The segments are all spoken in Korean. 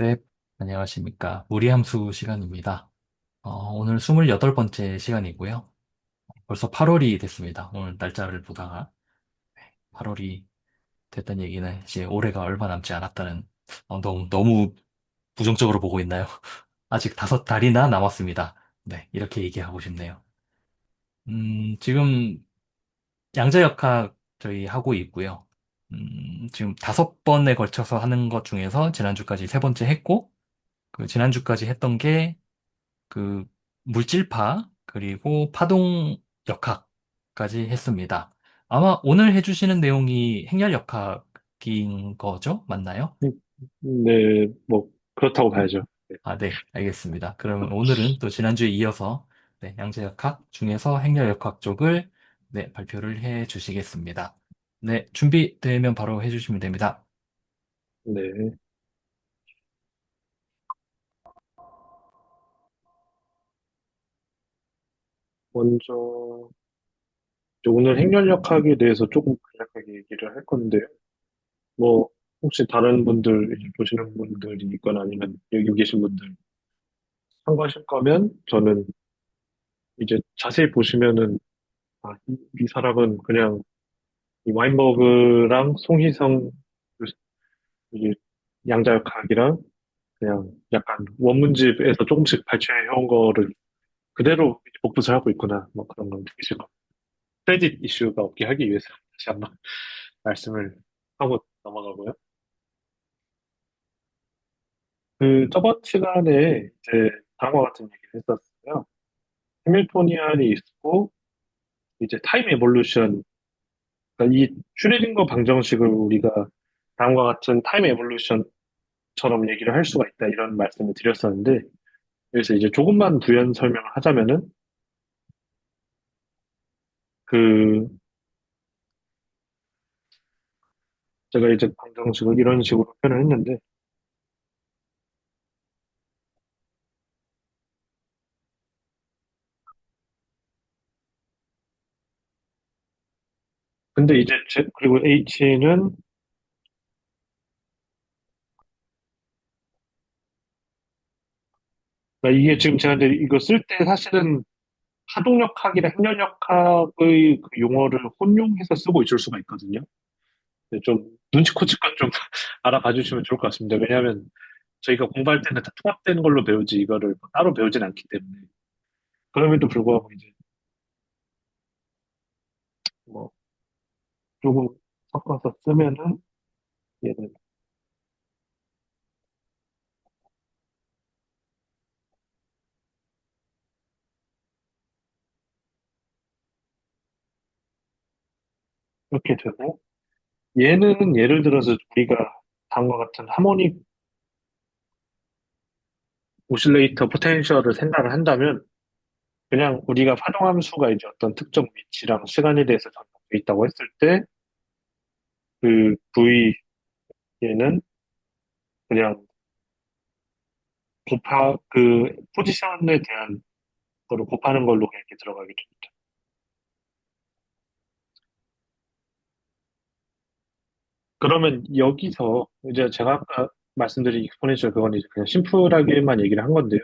네, 안녕하십니까. 무리함수 시간입니다. 오늘 28번째 시간이고요. 벌써 8월이 됐습니다. 오늘 날짜를 보다가 8월이 됐다는 얘기는 이제 올해가 얼마 남지 않았다는, 너무 부정적으로 보고 있나요? 아직 5달이나 남았습니다. 네, 이렇게 얘기하고 싶네요. 지금 양자역학 저희 하고 있고요. 지금 5번에 걸쳐서 하는 것 중에서 지난주까지 3번째 했고, 그 지난주까지 했던 게 그 물질파 그리고 파동 역학까지 했습니다. 아마 오늘 해주시는 내용이 행렬 역학인 거죠? 맞나요? 네, 뭐, 그렇다고 봐야죠. 네. 아, 네, 알겠습니다. 그러면 오늘은 또 지난주에 이어서 네, 양자 역학 중에서 행렬 역학 쪽을 네, 발표를 해 주시겠습니다. 네, 준비되면 바로 해주시면 됩니다. 네. 먼저, 이제 오늘 행렬역학에 대해서 조금 간략하게 얘기를 할 건데요. 뭐, 혹시 다른 분들, 이제 보시는 분들이 있거나 아니면 여기 계신 분들 참고하실 거면, 저는 이제 자세히 보시면은, 이 사람은 그냥 이 와인버그랑 송희성, 이 양자역학이랑 그냥 약간 원문집에서 조금씩 발췌해온 거를 그대로 복붙을 하고 있구나, 뭐 그런 걸 느끼실 겁니다. 크레딧 이슈가 없게 하기 위해서 다시 한번 말씀을 하고 넘어가고요. 그 저번 시간에 이제 다음과 같은 얘기를 했었어요. 해밀토니안이 있고 이제 타임 에볼루션, 그러니까 이 슈레딩거 방정식을 우리가 다음과 같은 타임 에볼루션처럼 얘기를 할 수가 있다 이런 말씀을 드렸었는데, 그래서 이제 조금만 부연 설명을 하자면은 그 제가 이제 방정식을 이런 식으로 표현을 했는데, 근데 이제 그리고 H는, 그러니까 이게 지금 제가 이제 이거 쓸 때 사실은 파동역학이랑 행렬역학의 그 용어를 혼용해서 쓰고 있을 수가 있거든요. 근데 좀 눈치코치껏 좀 알아봐 주시면 좋을 것 같습니다. 왜냐하면 저희가 공부할 때는 다 통합된 걸로 배우지 이거를 뭐 따로 배우진 않기 때문에. 그럼에도 불구하고 이제 뭐 조금 섞어서 쓰면은 얘는 이렇게 되고, 얘는 예를 들어서 우리가 다음과 같은 하모닉 오실레이터 포텐셜을 생각을 한다면, 그냥 우리가 파동함수가 이제 어떤 특정 위치랑 시간에 대해서 정해져 있다고 했을 때 그 V 얘는 그냥 그 포지션에 대한 거를 곱하는 걸로 그냥 이렇게 들어가게 됩니다. 그러면 여기서 이제 제가 아까 말씀드린 익스포넨셜, 그건 이제 그냥 심플하게만 얘기를 한 건데요.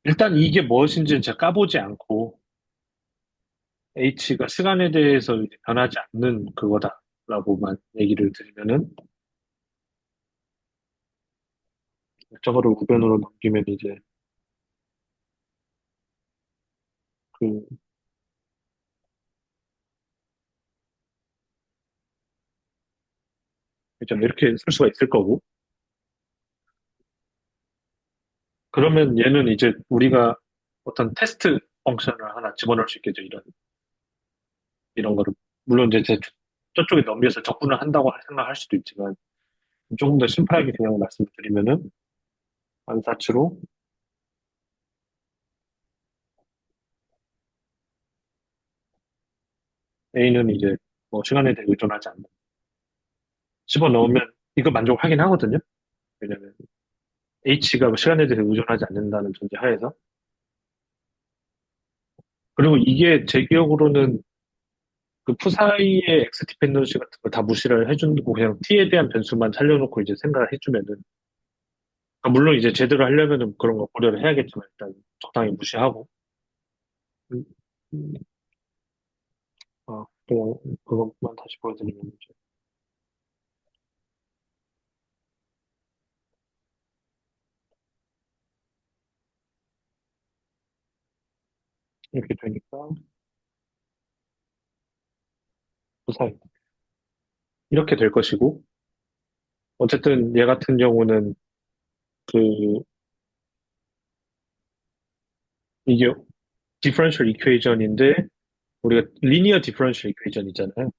일단 이게 무엇인지는 제가 까보지 않고 H가 시간에 대해서 이제 변하지 않는 그거다라고만 얘기를 드리면은, 저거를 우변으로 넘기면 이제 그 이제 이렇게 쓸 수가 있을 거고, 그러면 얘는 이제 우리가 어떤 테스트 펑션을 하나 집어넣을 수 있겠죠. 이런 거를. 물론 이제 저쪽에 넘겨서 적분을 한다고 생각할 수도 있지만, 조금 더 심플하게 그냥 말씀드리면은, 안사치로 A는 이제 뭐 시간에 대해 의존하지 않는, 집어넣으면 이거 만족하긴 하거든요. 왜냐면 H가 시간에 대해 의존하지 않는다는 전제 하에서. 그리고 이게 제 기억으로는 그 푸사이의 엑스 디펜던시 같은 거 다 무시를 해주고 그냥 T에 대한 변수만 살려놓고 이제 생각을 해주면은 물론 이제 제대로 하려면은 그런 거 고려를 해야겠지만 일단 적당히 무시하고 음, 음, 그냥 그것만 다시 보여드리면 이제 이렇게 되니까 무사히 이렇게 될 것이고 어쨌든 얘 같은 경우는 그 이게 디퍼런셜 이퀘이션인데 우리가 리니어 디퍼런셜 이퀘이션 있잖아요.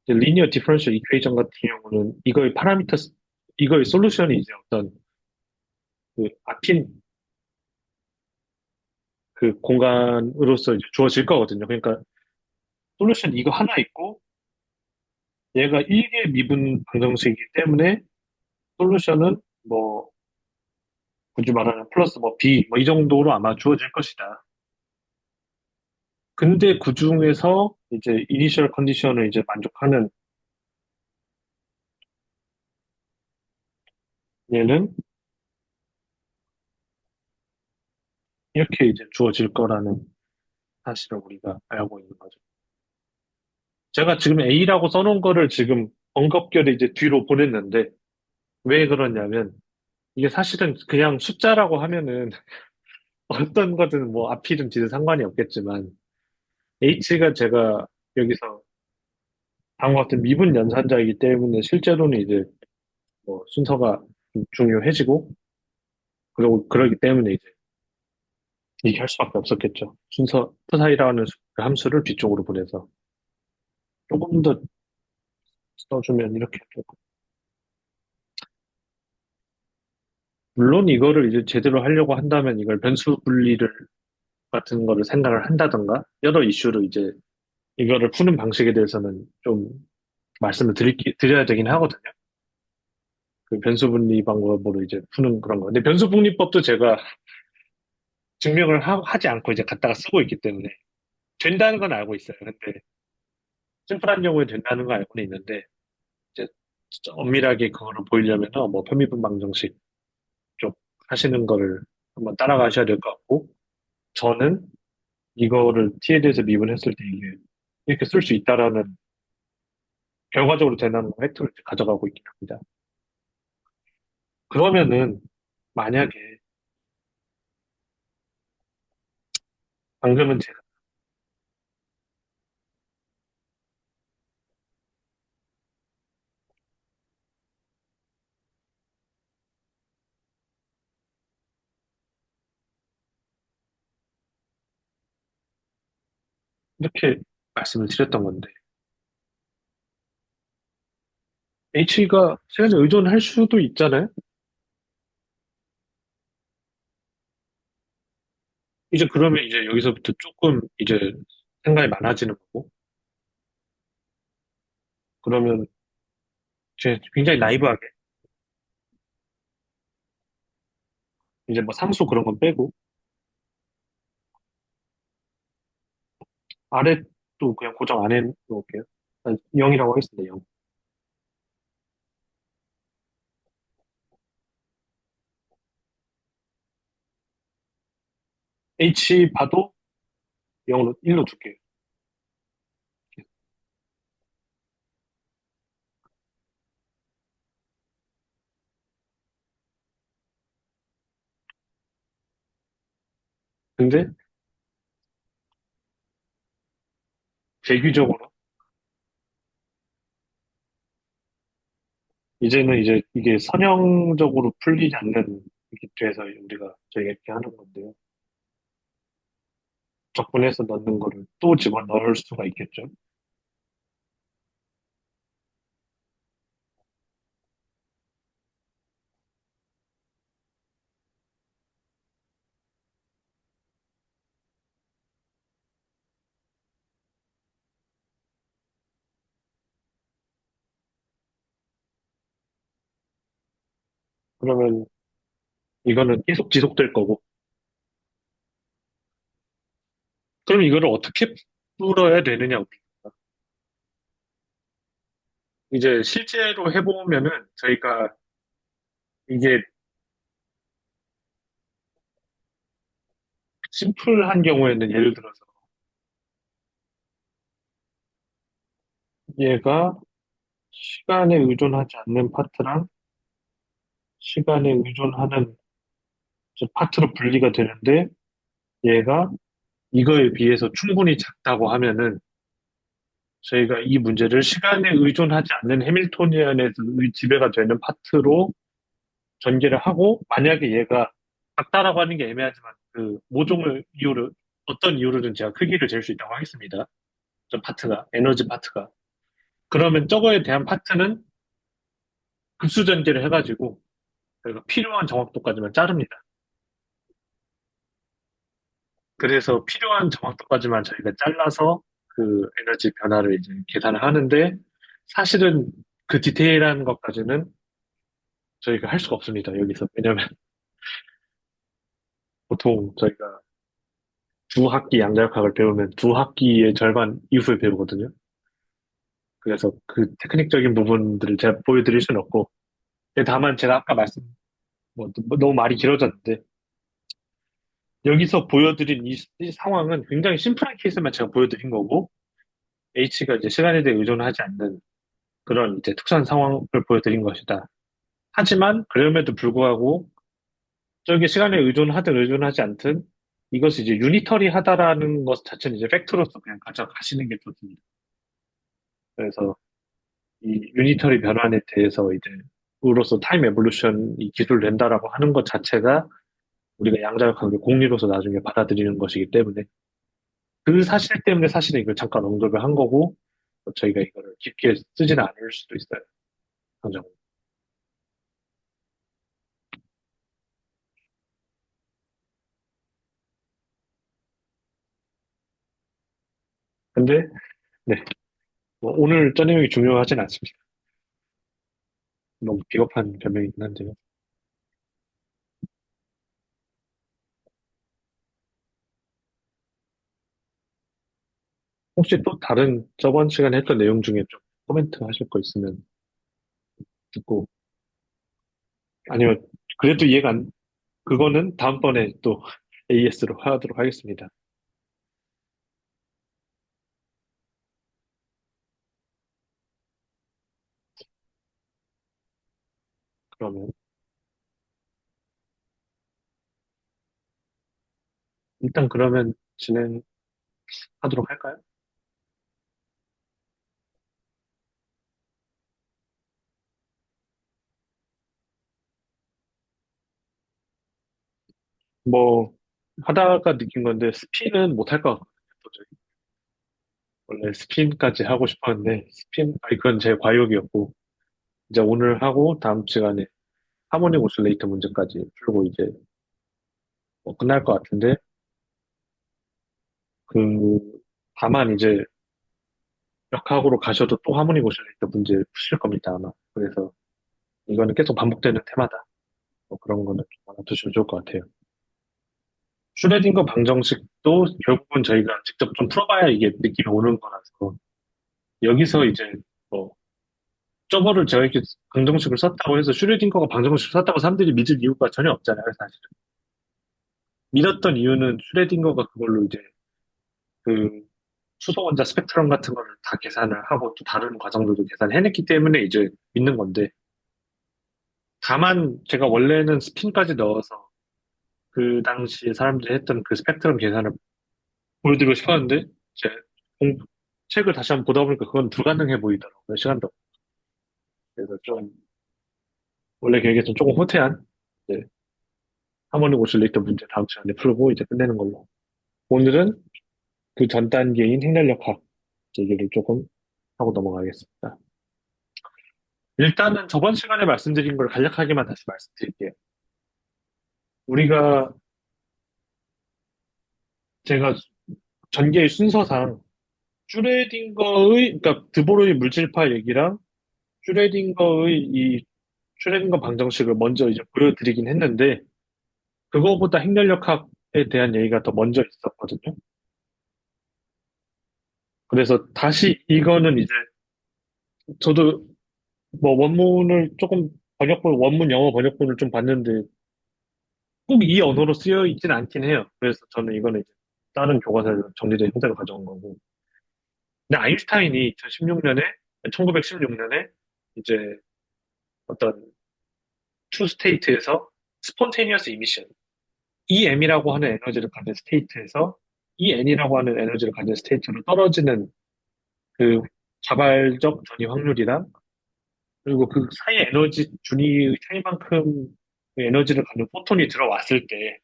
리니어 디퍼런셜 이퀘이션 같은 경우는 이거의 솔루션이 이제 어떤 그 앞인 그 공간으로서 이제 주어질 거거든요. 그러니까 솔루션 이거 하나 있고 얘가 1개 미분 방정식이기 때문에 솔루션은 뭐 굳이 말하면 플러스 뭐 B 뭐 이 정도로 아마 주어질 것이다. 근데 그 중에서 이제 이니셜 컨디션을 이제 만족하는 얘는 이렇게 이제 주어질 거라는 사실을 우리가 알고 있는 거죠. 제가 지금 A라고 써놓은 거를 지금 엉겁결에 이제 뒤로 보냈는데 왜 그러냐면 이게 사실은 그냥 숫자라고 하면은 어떤 거든 뭐 앞이든 뒤든 상관이 없겠지만 H가 제가 여기서 다음과 같은 미분 연산자이기 때문에 실제로는 이제 뭐 순서가 좀 중요해지고 그리고 그러기 때문에 이제 이렇게 할 수밖에 없었겠죠. 순서 프사이라는 그 함수를 뒤쪽으로 보내서 조금 더 써주면 이렇게 되고 물론 이거를 이제 제대로 하려고 한다면 이걸 변수 분리를 같은 거를 생각을 한다던가 여러 이슈로 이제 이거를 푸는 방식에 대해서는 좀 말씀을 드려야 되긴 하거든요. 그 변수 분리 방법으로 이제 푸는 그런 거. 근데 변수 분리법도 제가 증명을 하지 않고 이제 갖다가 쓰고 있기 때문에 된다는 건 알고 있어요. 근데 심플한 경우에 된다는 건 알고는 있는데 이제 진짜 엄밀하게 그거를 보이려면은 뭐 편미분 방정식 쪽 하시는 거를 한번 따라가셔야 될 것 같고 저는 이거를 t에 대해서 미분했을 때 이게 이렇게 쓸 수 있다라는 결과적으로 되는 획득을 가져가고 있긴 합니다. 그러면은 만약에 방금은 제가 이렇게 말씀을 드렸던 건데 H가 시간에 의존할 수도 있잖아요. 이제 그러면 이제 여기서부터 조금 이제 생각이 많아지는 거고 그러면 이제 굉장히 나이브하게 이제 뭐 상수 그런 건 빼고 아래도 그냥 고정 안 해 놓을게요. 0이라고 하겠습니다. 0. H 봐도 0으로 1로 둘게요. 근데 대규적으로 이제는 이제 이게 선형적으로 풀리지 않는 이렇게 돼서 저희가 이렇게 하는 건데요. 적분해서 넣는 거를 또 집어넣을 수가 있겠죠. 그러면 이거는 계속 지속될 거고. 그럼 이거를 어떻게 풀어야 되느냐. 이제 실제로 해보면은 저희가 이게 심플한 경우에는 예를 들어서 얘가 시간에 의존하지 않는 파트랑 시간에 의존하는 저 파트로 분리가 되는데 얘가 이거에 비해서 충분히 작다고 하면은 저희가 이 문제를 시간에 의존하지 않는 해밀토니안에서 지배가 되는 파트로 전개를 하고 만약에 얘가 작다라고 하는 게 애매하지만 그 모종을 이유로 어떤 이유로든 제가 크기를 잴 수 있다고 하겠습니다. 저 파트가 에너지 파트가 그러면 저거에 대한 파트는 급수 전개를 해가지고 저희가 필요한 정확도까지만 자릅니다. 그래서 필요한 정확도까지만 저희가 잘라서 그 에너지 변화를 이제 계산을 하는데 사실은 그 디테일한 것까지는 저희가 할 수가 없습니다. 여기서. 왜냐면 보통 저희가 두 학기 양자역학을 배우면 두 학기의 절반 이후에 배우거든요. 그래서 그 테크닉적인 부분들을 제가 보여드릴 수는 없고 다만 제가 아까 뭐 너무 말이 길어졌는데 여기서 보여드린 이 상황은 굉장히 심플한 케이스만 제가 보여드린 거고 H가 이제 시간에 대해 의존하지 않는 그런 이제 특수한 상황을 보여드린 것이다. 하지만 그럼에도 불구하고 저게 시간에 의존하든 의존하지 않든 이것이 이제 유니터리하다라는 것 자체는 이제 팩트로서 그냥 가져가시는 게 좋습니다. 그래서 이 유니터리 변환에 대해서 이제 으로서 타임 에볼루션이 기술된다라고 하는 것 자체가 우리가 양자역학의 공리로서 나중에 받아들이는 것이기 때문에 그 사실 때문에 사실은 이걸 잠깐 언급을 한 거고 저희가 이거를 깊게 쓰지는 않을 수도 있어요. 당장. 근데 네, 뭐 오늘 저 내용이 중요하진 않습니다. 너무 비겁한 변명이긴 한데요. 혹시 또 다른 저번 시간에 했던 내용 중에 좀 코멘트 하실 거 있으면 듣고 아니면 그래도 이해가 안 그거는 다음번에 또 AS로 하도록 하겠습니다. 그러면 일단 그러면 진행하도록 할까요? 뭐 하다가 느낀 건데 스핀은 못할 것 같거든요. 도저히. 원래 스핀까지 하고 싶었는데 아니 그건 제 과욕이었고 이제 오늘 하고 다음 시간에 하모닉 오실레이터 문제까지 풀고 이제 뭐 끝날 것 같은데 그 다만 이제 역학으로 가셔도 또 하모닉 오실레이터 문제 푸실 겁니다 아마. 그래서 이거는 계속 반복되는 테마다. 뭐 그런 거는 좀 알아두시면 좋을 것 같아요. 슈레딩거 방정식도 결국은 저희가 직접 좀 풀어봐야 이게 느낌이 오는 거라서 여기서 이제 뭐 저거를 제가 이렇게 방정식을 썼다고 해서 슈레딩거가 방정식을 썼다고 사람들이 믿을 이유가 전혀 없잖아요, 사실은. 믿었던 이유는 슈레딩거가 그걸로 이제 그 수소 원자 스펙트럼 같은 거를 다 계산을 하고 또 다른 과정들도 계산해냈기 때문에 이제 믿는 건데 다만 제가 원래는 스핀까지 넣어서 그 당시에 사람들이 했던 그 스펙트럼 계산을 보여드리고 싶었는데 제 공- 책을 다시 한번 보다 보니까 그건 불가능해 보이더라고요. 시간도 없고. 그래서 좀 원래 계획에서 조금 호태한 네, 하모닉 오실레이터 문제 다음 시간에 풀고 이제 끝내는 걸로. 오늘은 그 전 단계인 행렬력학 얘기를 조금 하고 넘어가겠습니다. 일단은 저번 시간에 말씀드린 걸 간략하게만 다시 말씀드릴게요. 우리가 제가 전개의 순서상 그러니까 드보로의 물질파 얘기랑 슈레딩거의 이 슈레딩거 방정식을 먼저 이제 보여드리긴 했는데 그거보다 행렬력학에 대한 얘기가 더 먼저 있었거든요. 그래서 다시 이거는 이제 저도 뭐 원문을 조금 원문 영어 번역본을 좀 봤는데 꼭 이 언어로 쓰여 있진 않긴 해요. 그래서 저는 이거는 이제 다른 교과서에서 정리된 형태로 가져온 거고. 근데 아인슈타인이 2016년에, 1916년에 이제 어떤 투 스테이트에서 스폰테니어스 이미션, EM이라고 하는 에너지를 가진 스테이트에서 EN이라고 하는 에너지를 가진 스테이트로 떨어지는 그 자발적 전이 확률이랑 그리고 그 사이 에너지 준위 차이만큼 그 에너지를 가진 포톤이 들어왔을 때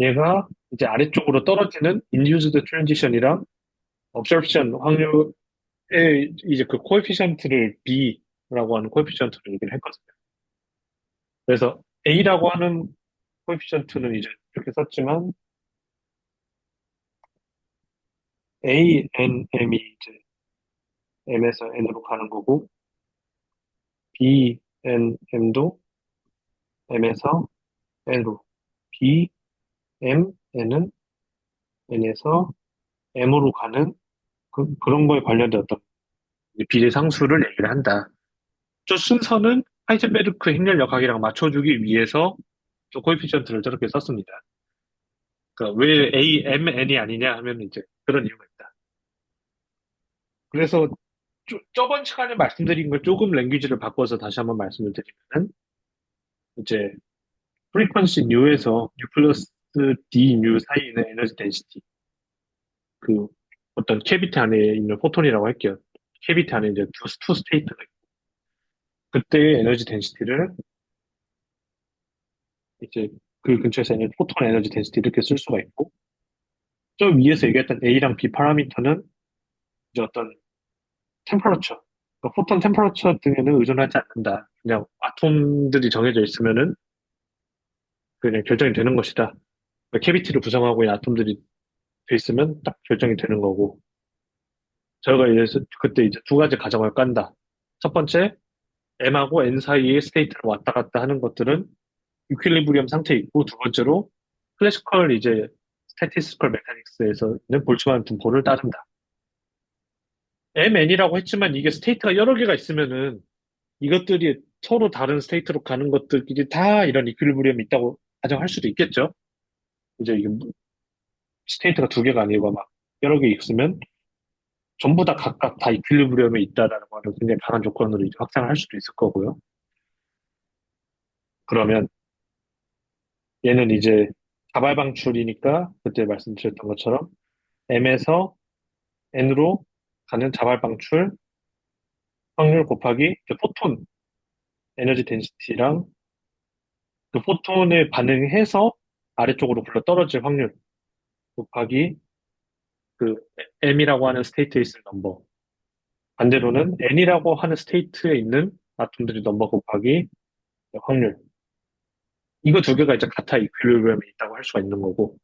얘가 이제 아래쪽으로 떨어지는 인듀스드 트랜지션이랑 업sorption 확률의 이제 그 코에피션트를 B라고 하는 코에피션트를 얘기를 했거든요. 그래서 A라고 하는 코에피션트는 이제 이렇게 썼지만 A, N, M이 이제 M에서 N으로 가는 거고 B, N, M도 M에서 N으로 B, M, N은 N에서 M으로 가는 그런 거에 관련된 어떤 비례상수를 얘기를 한다. 저 순서는 하이젠베르크 행렬역학이랑 맞춰주기 위해서 저 코에피션트를 저렇게 썼습니다. 그러니까 왜 A, M, N이 아니냐 하면 이제 그런 이유가 있다. 그래서 저번 시간에 말씀드린 걸 조금 랭귀지를 바꿔서 다시 한번 말씀을 드리면은 이제 프리퀀시 뉴에서 뉴 플러스 D 뉴 사이에 있는 에너지 덴시티 그 어떤 캐비티 안에 있는 포톤이라고 할게요. 캐비티 안에 이제 투 스테이트가 있고 그때의 에너지 덴시티를 이제 그 근처에서 있는 포톤 에너지 덴시티 이렇게 쓸 수가 있고 저 위에서 얘기했던 A랑 B 파라미터는 이제 어떤 템퍼러처 그러니까 포톤 템퍼러처 등에는 의존하지 않는다. 그냥 아톰들이 정해져 있으면은 그냥 결정이 되는 것이다. 그러니까 캐비티를 구성하고 있는 아톰들이 돼 있으면 딱 결정이 되는 거고 저희가 이제 그때 이제 두 가지 가정을 깐다. 첫 번째 M하고 N 사이의 스테이트를 왔다 갔다 하는 것들은 이퀄리브리엄 상태에 있고 두 번째로 클래시컬 이제 스태티스컬 메카닉스에서는 볼츠만 분포를 따른다. MN이라고 했지만 이게 스테이트가 여러 개가 있으면은 이것들이 서로 다른 스테이트로 가는 것들끼리 다 이런 이퀄리브리엄이 있다고 가정할 수도 있겠죠. 이제 이게 스테이트가 두 개가 아니고 막 여러 개 있으면 전부 다 각각 다 이퀄리브리엄에 있다라는 거를 굉장히 강한 조건으로 이제 확장을 할 수도 있을 거고요. 그러면 얘는 이제 자발방출이니까 그때 말씀드렸던 것처럼 M에서 N으로 가는 자발방출 확률 곱하기 이제 포톤 에너지 덴시티랑 그 포톤에 반응해서 아래쪽으로 굴러 떨어질 확률 곱하기 그 M이라고 하는 스테이트에 있을 넘버. 반대로는 N이라고 하는 스테이트에 있는 아톰들의 넘버 곱하기 확률. 이거 두 개가 이제 같아 이퀄리브리엄에 있다고 할 수가 있는 거고.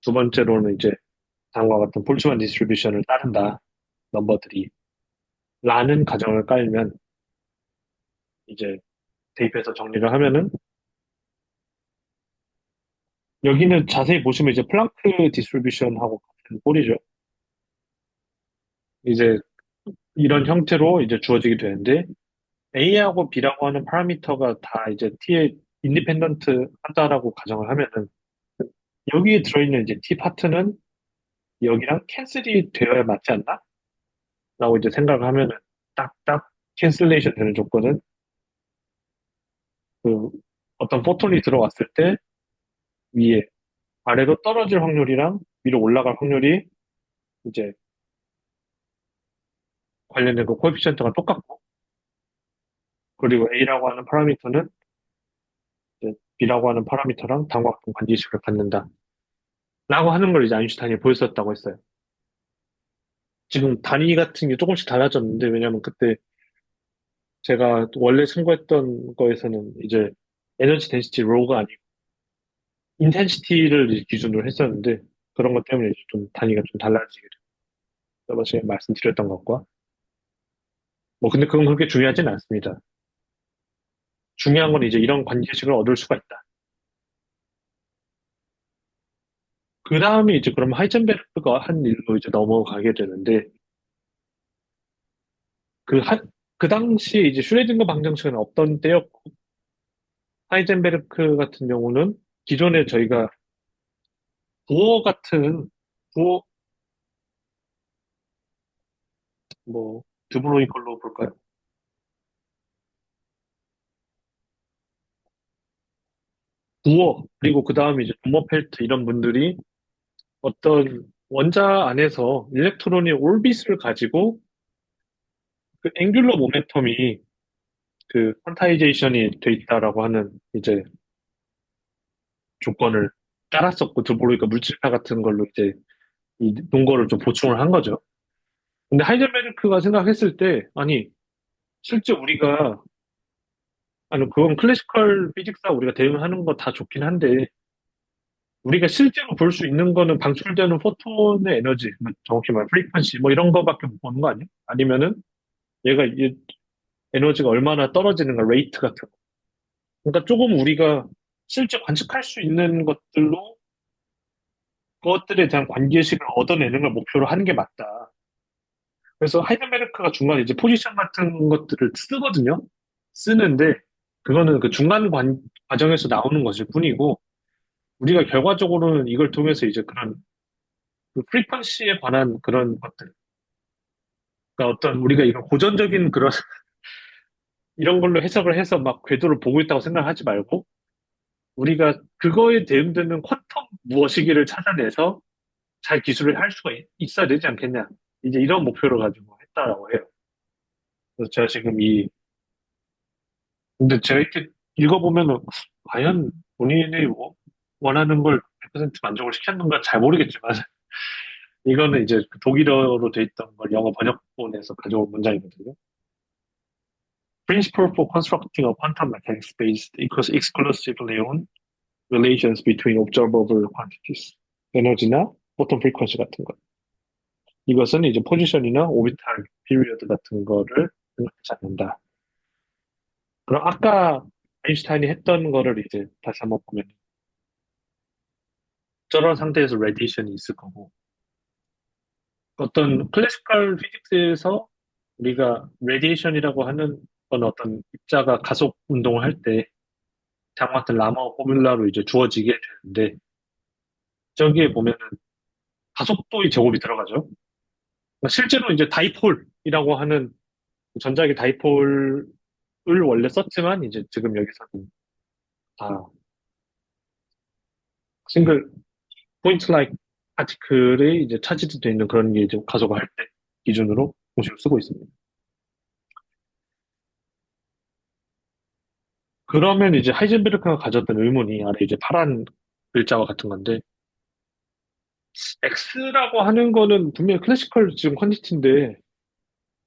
두 번째로는 이제 다음과 같은 볼츠만 디스트리뷰션을 따른다. 넘버들이. 라는 가정을 깔면 이제 대입해서 정리를 하면은 여기는 자세히 보시면 이제 플랑크 디스트리뷰션하고 같은 꼴이죠. 이제 이런 형태로 이제 주어지게 되는데 A하고 B라고 하는 파라미터가 다 이제 T에 인디펜던트 한다라고 가정을 하면은 여기에 들어있는 이제 T 파트는 여기랑 캔슬이 되어야 맞지 않나? 라고 이제 생각을 하면은 딱딱 캔슬레이션 되는 조건은 그 어떤 포톤이 들어왔을 때 위에 아래로 떨어질 확률이랑 위로 올라갈 확률이 이제 관련된 그 코에피션트가 똑같고 그리고 A라고 하는 파라미터는 이제 B라고 하는 파라미터랑 다음과 같은 관계식을 갖는다. 라고 하는 걸 이제 아인슈타인이 보였었다고 했어요. 지금 단위 같은 게 조금씩 달라졌는데, 왜냐면 그때 제가 원래 참고했던 거에서는 이제 에너지 덴시티 로우가 아니고 인텐시티를 이제 기준으로 했었는데, 그런 것 때문에 이제 좀 단위가 좀 달라지게 저번 시간에 말씀드렸던 것과. 뭐, 근데 그건 그렇게 중요하진 않습니다. 중요한 건 이제 이런 관계식을 얻을 수가 있다. 그 다음에 이제 그럼 하이젠베르크가 한 일로 이제 넘어가게 되는데, 그 당시에 이제 슈레딩거 방정식은 없던 때였고, 하이젠베르크 같은 경우는 기존에 저희가 부호 같은, 부호, 뭐, 드브로이 걸로 볼까요? 부호, 그리고 그 다음에 이제 도머펠트 이런 분들이 어떤 원자 안에서 일렉트론이 올빗을 가지고 그 앵귤러 모멘텀이 그 퀀타이제이션이 돼 있다라고 하는 이제 조건을 깔았었고, 드보로이가 물질파 같은 걸로 이제 이 논거를 좀 보충을 한 거죠. 근데 하이젠베르크가 생각했을 때, 아니, 실제 우리가, 아니, 그건 클래시컬 피직스와 우리가 대응하는 거 다 좋긴 한데, 우리가 실제로 볼 수 있는 거는 방출되는 포톤의 에너지, 뭐 정확히 말하면 프리퀀시, 뭐 이런 거밖에 못 보는 거 아니야? 아니면은 얘가 이 에너지가 얼마나 떨어지는가, 레이트 같은 거. 그러니까 조금 우리가 실제 관측할 수 있는 것들로 그것들에 대한 관계식을 얻어내는 걸 목표로 하는 게 맞다. 그래서 하이젠베르크가 중간에 이제 포지션 같은 것들을 쓰거든요. 쓰는데 그거는 그 과정에서 나오는 것일 뿐이고 우리가 결과적으로는 이걸 통해서 이제 그런 그 프리퀀시에 관한 그런 것들, 그러니까 어떤 우리가 이런 고전적인 그런 이런 걸로 해석을 해서 막 궤도를 보고 있다고 생각하지 말고 우리가 그거에 대응되는 퀀텀 무엇이기를 찾아내서 잘 기술을 할 수가 있어야 되지 않겠냐. 이제 이런 목표를 가지고 했다라고 해요. 그래서 제가 지금 근데 제가 이렇게 읽어보면은, 과연 본인이 원하는 걸 100% 만족을 시켰는가 잘 모르겠지만, 이거는 이제 그 독일어로 돼 있던 걸 영어 번역본에서 가져온 문장이거든요. Principle for constructing a quantum mechanics based equals exclusively on relations between observable quantities. 에너지나 포톤 프리퀀시 같은 것. 이것은 이제 포지션이나 오비탈 피리어드 같은 거를 생각하지 않는다. 그럼 아까 아인슈타인이 했던 거를 이제 다시 한번 보면 저런 상태에서 레디에이션이 있을 거고 어떤 클래시컬 피직스에서 우리가 레디에이션이라고 하는 건 어떤 입자가 가속 운동을 할 때 장마 같은 라머 포뮬라로 이제 주어지게 되는데 저기에 보면은 가속도의 제곱이 들어가죠. 그러니까 실제로 이제 다이폴이라고 하는 전자기 다이폴을 원래 썼지만 이제 지금 여기서는 다 싱글 포인트 라이크 파티클이 이제 차지도 돼 있는 그런 게 이제 가속을 할 때 기준으로 공식을 쓰고 있습니다. 그러면 이제 하이젠베르크가 가졌던 의문이 아래 이제 파란 글자와 같은 건데 X라고 하는 거는 분명히 클래시컬 지금 퀄리티인데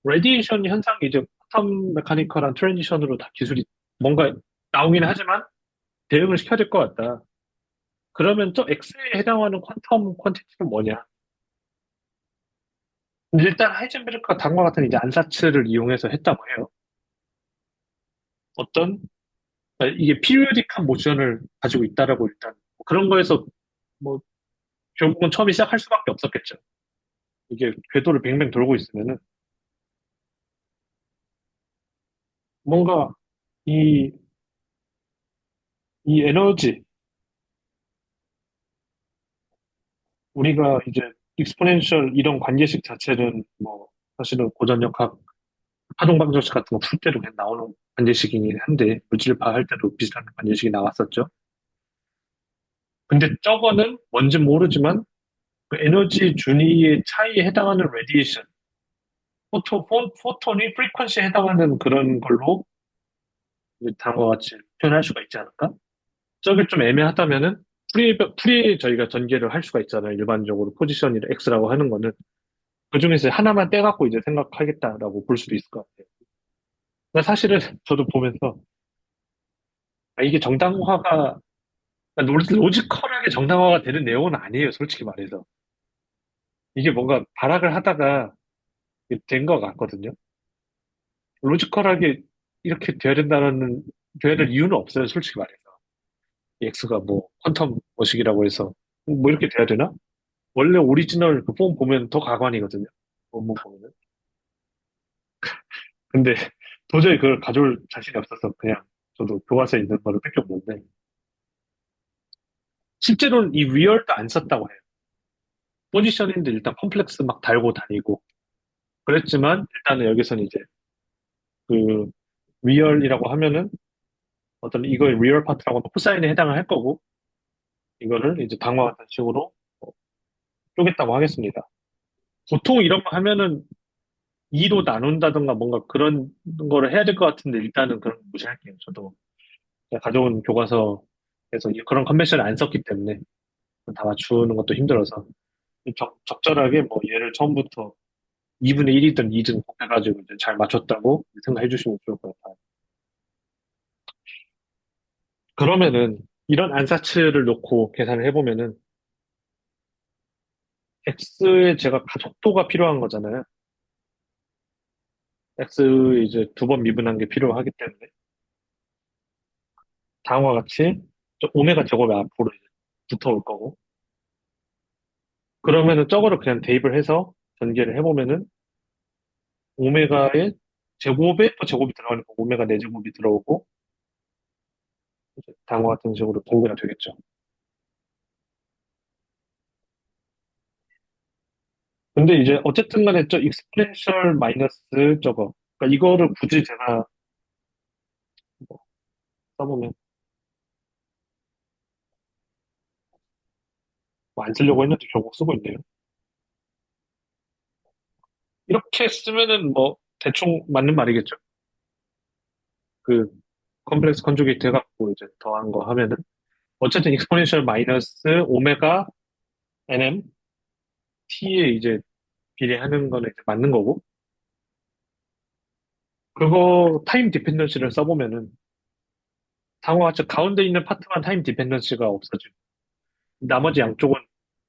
레디에이션 현상이 이제 쿼텀 메카니컬한 트랜지션으로 다 기술이 뭔가 나오긴 하지만 대응을 시켜야 될 것 같다. 그러면 저 X에 해당하는 퀀텀 퀀티티는 뭐냐? 일단 하이젠베르크가 다음과 같은 이제 안사츠를 이용해서 했다고 해요. 어떤 이게 피리오딕한 모션을 가지고 있다라고 일단 뭐 그런 거에서 뭐 결국은 처음에 시작할 수밖에 없었겠죠. 이게 궤도를 뱅뱅 돌고 있으면은 뭔가 이, 이 에너지, 우리가 이제 익스포넨셜 이런 관계식 자체는 뭐 사실은 고전역학 파동방정식 같은 거 풀 때도 그냥 나오는 관계식이긴 한데 물질파 할 때도 비슷한 관계식이 나왔었죠. 근데 저거는 뭔지 모르지만 그 에너지 준위의 차이에 해당하는 레디에이션, 포톤이 프리퀀시에 해당하는 그런 걸로 이제 다음과 같이 표현할 수가 있지 않을까? 저게 좀 애매하다면은 프리 저희가 전개를 할 수가 있잖아요. 일반적으로 포지션이라 X라고 하는 거는 그 중에서 하나만 떼갖고 이제 생각하겠다라고 볼 수도 있을 것 같아요. 근데 사실은 저도 보면서 이게 정당화가 그러니까 로지컬하게 정당화가 되는 내용은 아니에요. 솔직히 말해서 이게 뭔가 발악을 하다가 된 것 같거든요. 로지컬하게 이렇게 돼야 될 이유는 없어요. 솔직히 말해서 이 X가 뭐 퀀텀 머식이라고 해서 뭐 이렇게 돼야 되나? 원래 오리지널 그 폼 보면 더 가관이거든요. 원문 보면은. 근데 도저히 그걸 가져올 자신이 없어서 그냥. 저도 교과서에 있는 거를 뺏겨보는데, 실제로는 이 위얼도 안 썼다고 해요. 포지셔닝도 일단 컴플렉스 막 달고 다니고, 그랬지만, 일단은 여기서는 이제 그 위얼이라고 하면은 어떤 이거의 리얼 파트라고 코사인에 해당을 할 거고, 이거를 이제 방과 같은 식으로 쪼갰다고 하겠습니다. 보통 이런 거 하면은 2로 나눈다던가 뭔가 그런 거를 해야 될 것 같은데 일단은 그런 거 무시할게요. 저도 제가 가져온 교과서에서 그런 컨벤션을 안 썼기 때문에 다 맞추는 것도 힘들어서 적절하게 뭐 얘를 처음부터 2분의 1이든 2든 해가지고 이제 잘 맞췄다고 생각해 주시면 좋을 것 같아요. 그러면은 이런 안사치를 놓고 계산을 해보면은 X에 제가 가속도가 필요한 거잖아요. X 이제 두 번 미분한 게 필요하기 때문에 다음과 같이 오메가 제곱이 앞으로 이제 붙어올 거고 그러면은 저거를 그냥 대입을 해서 전개를 해보면은 오메가의 제곱에 또 제곱이 들어가니까 오메가 4제곱이 들어오고 이제 다음과 같은 식으로 전개가 되겠죠. 근데 이제 어쨌든 간에 저 익스포넨셜 마이너스 저거 그러니까 이거를 굳이 제가 뭐 써보면 뭐안 쓰려고 했는데 결국 쓰고 있네요. 이렇게 쓰면은 뭐 대충 맞는 말이겠죠. 그 컴플렉스 컨주게이트 해갖고 이제 더한 거 하면은 어쨌든 익스포넨셜 마이너스 오메가 nm t에 이제 비례하는 거는 이제 맞는 거고 그거 타임 디펜던시를 써보면은 다음과 같이 가운데 있는 파트만 타임 디펜던시가 없어지고 나머지 양쪽은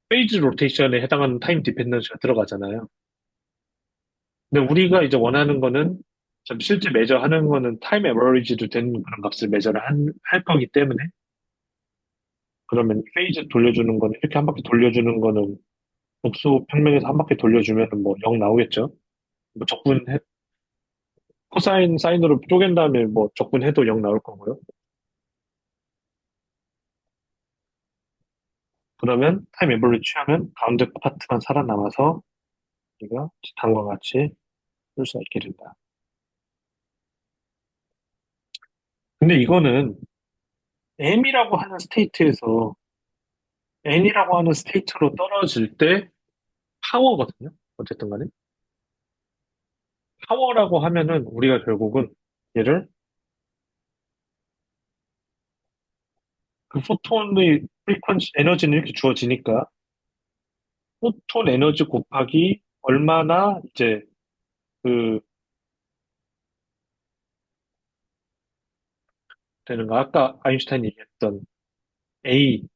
페이즈 로테이션에 해당하는 타임 디펜던시가 들어가잖아요. 근데 우리가 이제 원하는 거는 좀 실제 매저하는 거는 타임 에버리지도 된 그런 값을 매저를 할 거기 때문에 그러면 페이즈 돌려주는 거는 이렇게 한 바퀴 돌려주는 거는 복수 평면에서 한 바퀴 돌려주면 뭐 0 나오겠죠. 뭐 코사인 사인으로 쪼갠 다음에 뭐 적분해도 0 나올 거고요. 그러면 타임 에버리지 취하면 가운데 파트만 살아남아서 우리가 다음과 같이 쓸 수 있게 된다. 근데 이거는 M이라고 하는 스테이트에서 N이라고 하는 스테이트로 떨어질 때 파워거든요. 어쨌든 간에. 파워라고 하면은 우리가 결국은 얘를 그 포톤의 프리퀀시 에너지는 이렇게 주어지니까 포톤 에너지 곱하기 얼마나 이제 그 되는가 아까 아인슈타인 얘기했던 A,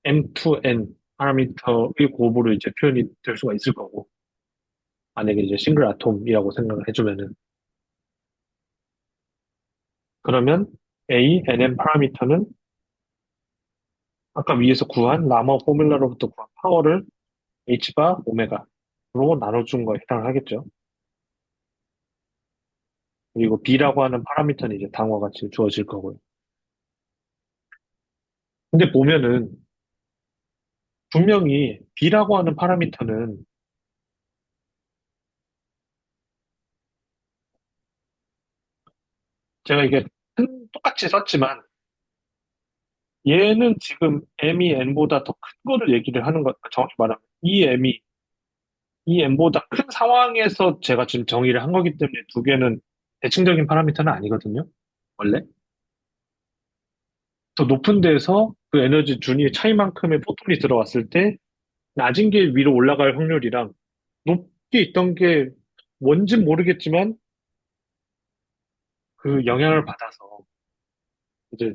M2N 파라미터의 곱으로 이제 표현이 될 수가 있을 거고 만약에 이제 싱글 아톰이라고 생각을 해주면은 그러면 A, NM 파라미터는 아까 위에서 구한 라머 포뮬러로부터 구한 파워를 H바 오메가로 나눠준 거에 해당을 하겠죠. 그리고 B라고 하는 파라미터는 이제 다음과 같이 주어질 거고요. 근데 보면은 분명히 B라고 하는 파라미터는 제가 이게 똑같이 썼지만 얘는 지금 M이 N보다 더 큰 거를 얘기를 하는 것, 정확히 말하면 이 M이 이 M보다 큰 상황에서 제가 지금 정의를 한 거기 때문에 두 개는 대칭적인 파라미터는 아니거든요. 원래. 더 높은 데에서 그 에너지 준위의 차이만큼의 포톤이 들어왔을 때 낮은 게 위로 올라갈 확률이랑 높게 있던 게 뭔진 모르겠지만 그 영향을 받아서 이제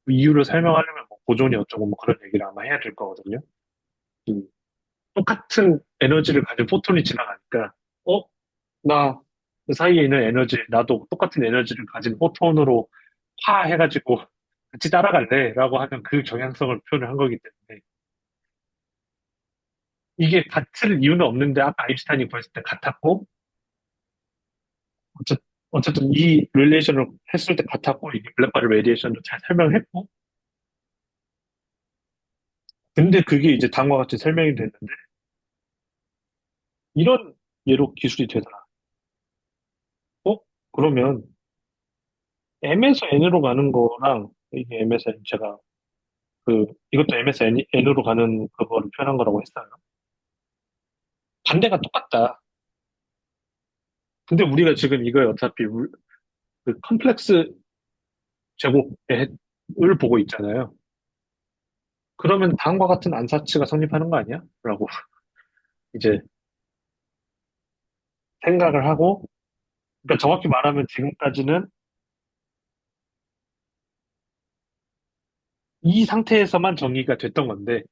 이유를 설명하려면 뭐 보존이 어쩌고 뭐 그런 얘기를 아마 해야 될 거거든요. 음, 똑같은 에너지를 가진 포톤이 지나가니까 어? 나 그 사이에 있는 에너지 나도 똑같은 에너지를 가진 포톤으로 화 해가지고 같이 따라갈래 라고 하는 그 경향성을 표현을 한 거기 때문에 이게 같을 이유는 없는데 아까 아인슈타인이 구했을 때 같았고 어쨌든 이 릴레이션을 했을 때 같았고, 이게 블랙바디 레디에이션도 잘 설명했고, 근데 그게 이제 다음과 같이 설명이 됐는데, 이런 예로 기술이 되더라. 어? 그러면 M에서 N으로 가는 거랑, 이게 M에서 N, 제가 이것도 M에서 N으로 가는 그거를 표현한 거라고 했어요. 반대가 똑같다. 근데 우리가 지금 이거에 어차피 그 컴플렉스 제곱을 보고 있잖아요. 그러면 다음과 같은 안사치가 성립하는 거 아니야? 라고 이제 생각을 하고, 그러니까 정확히 말하면 지금까지는 이 상태에서만 정의가 됐던 건데,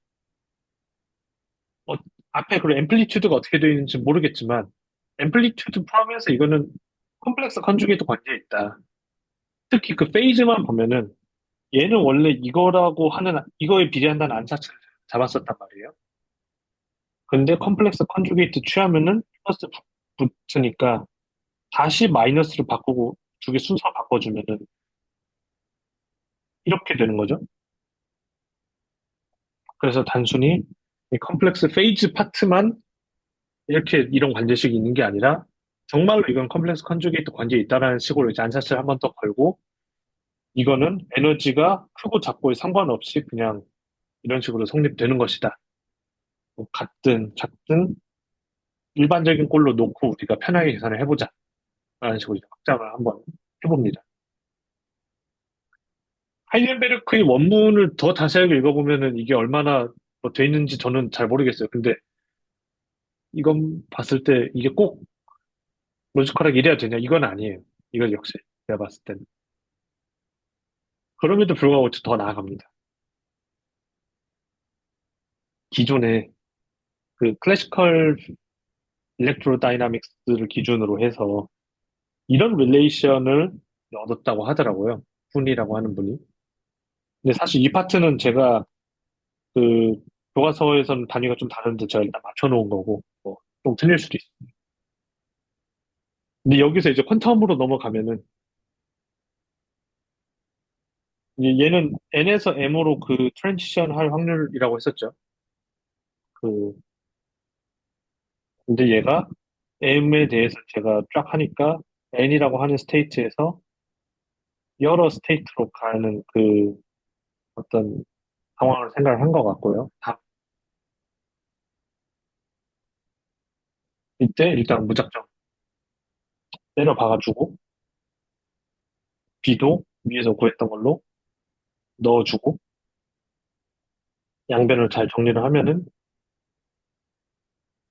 어, 앞에 그 앰플리튜드가 어떻게 되어 있는지 모르겠지만, 앰플리튜드 포함해서 이거는 컴플렉스 컨주게이트 관계에 있다. 특히 그 페이즈만 보면은 얘는 원래 이거라고 하는 이거에 비례한다는 안사치를 잡았었단 말이에요. 근데 컴플렉스 컨주게이트 취하면은 플러스 붙으니까 다시 마이너스를 바꾸고 두 개 순서 바꿔주면은 이렇게 되는 거죠. 그래서 단순히 이 컴플렉스 페이즈 파트만 이렇게 이런 관계식이 있는 게 아니라 정말로 이건 컴플렉스 컨주게이트 관계에 있다라는 식으로 이제 안사치를 한 번 더 걸고 이거는 에너지가 크고 작고에 상관없이 그냥 이런 식으로 성립되는 것이다. 뭐 같든 작든 일반적인 꼴로 놓고 우리가 편하게 계산을 해보자. 라는 식으로 이제 확장을 한번 해봅니다. 하이젠베르크의 원문을 더 자세하게 읽어보면은 이게 얼마나 뭐돼 있는지 저는 잘 모르겠어요. 근데 이건 봤을 때 이게 꼭 로지컬하게 이래야 되냐? 이건 아니에요. 이건 역시 제가 봤을 때는. 그럼에도 불구하고 더 나아갑니다. 기존에 그 클래시컬 일렉트로다이나믹스를 기준으로 해서 이런 릴레이션을 얻었다고 하더라고요. 훈이라고 하는 분이. 근데 사실 이 파트는 제가 그 교과서에서는 단위가 좀 다른데 제가 일단 맞춰놓은 거고 뭐 좀 틀릴 수도 있어요. 근데 여기서 이제 퀀텀으로 넘어가면은 얘는 N에서 M으로 그 트랜지션 할 확률이라고 했었죠. 그 근데 얘가 M에 대해서 제가 쫙 하니까 N이라고 하는 스테이트에서 여러 스테이트로 가는 그 어떤 상황을 생각을 한 것 같고요. 이때 일단 무작정 때려 박아주고 B도 위에서 구했던 걸로 넣어주고 양변을 잘 정리를 하면은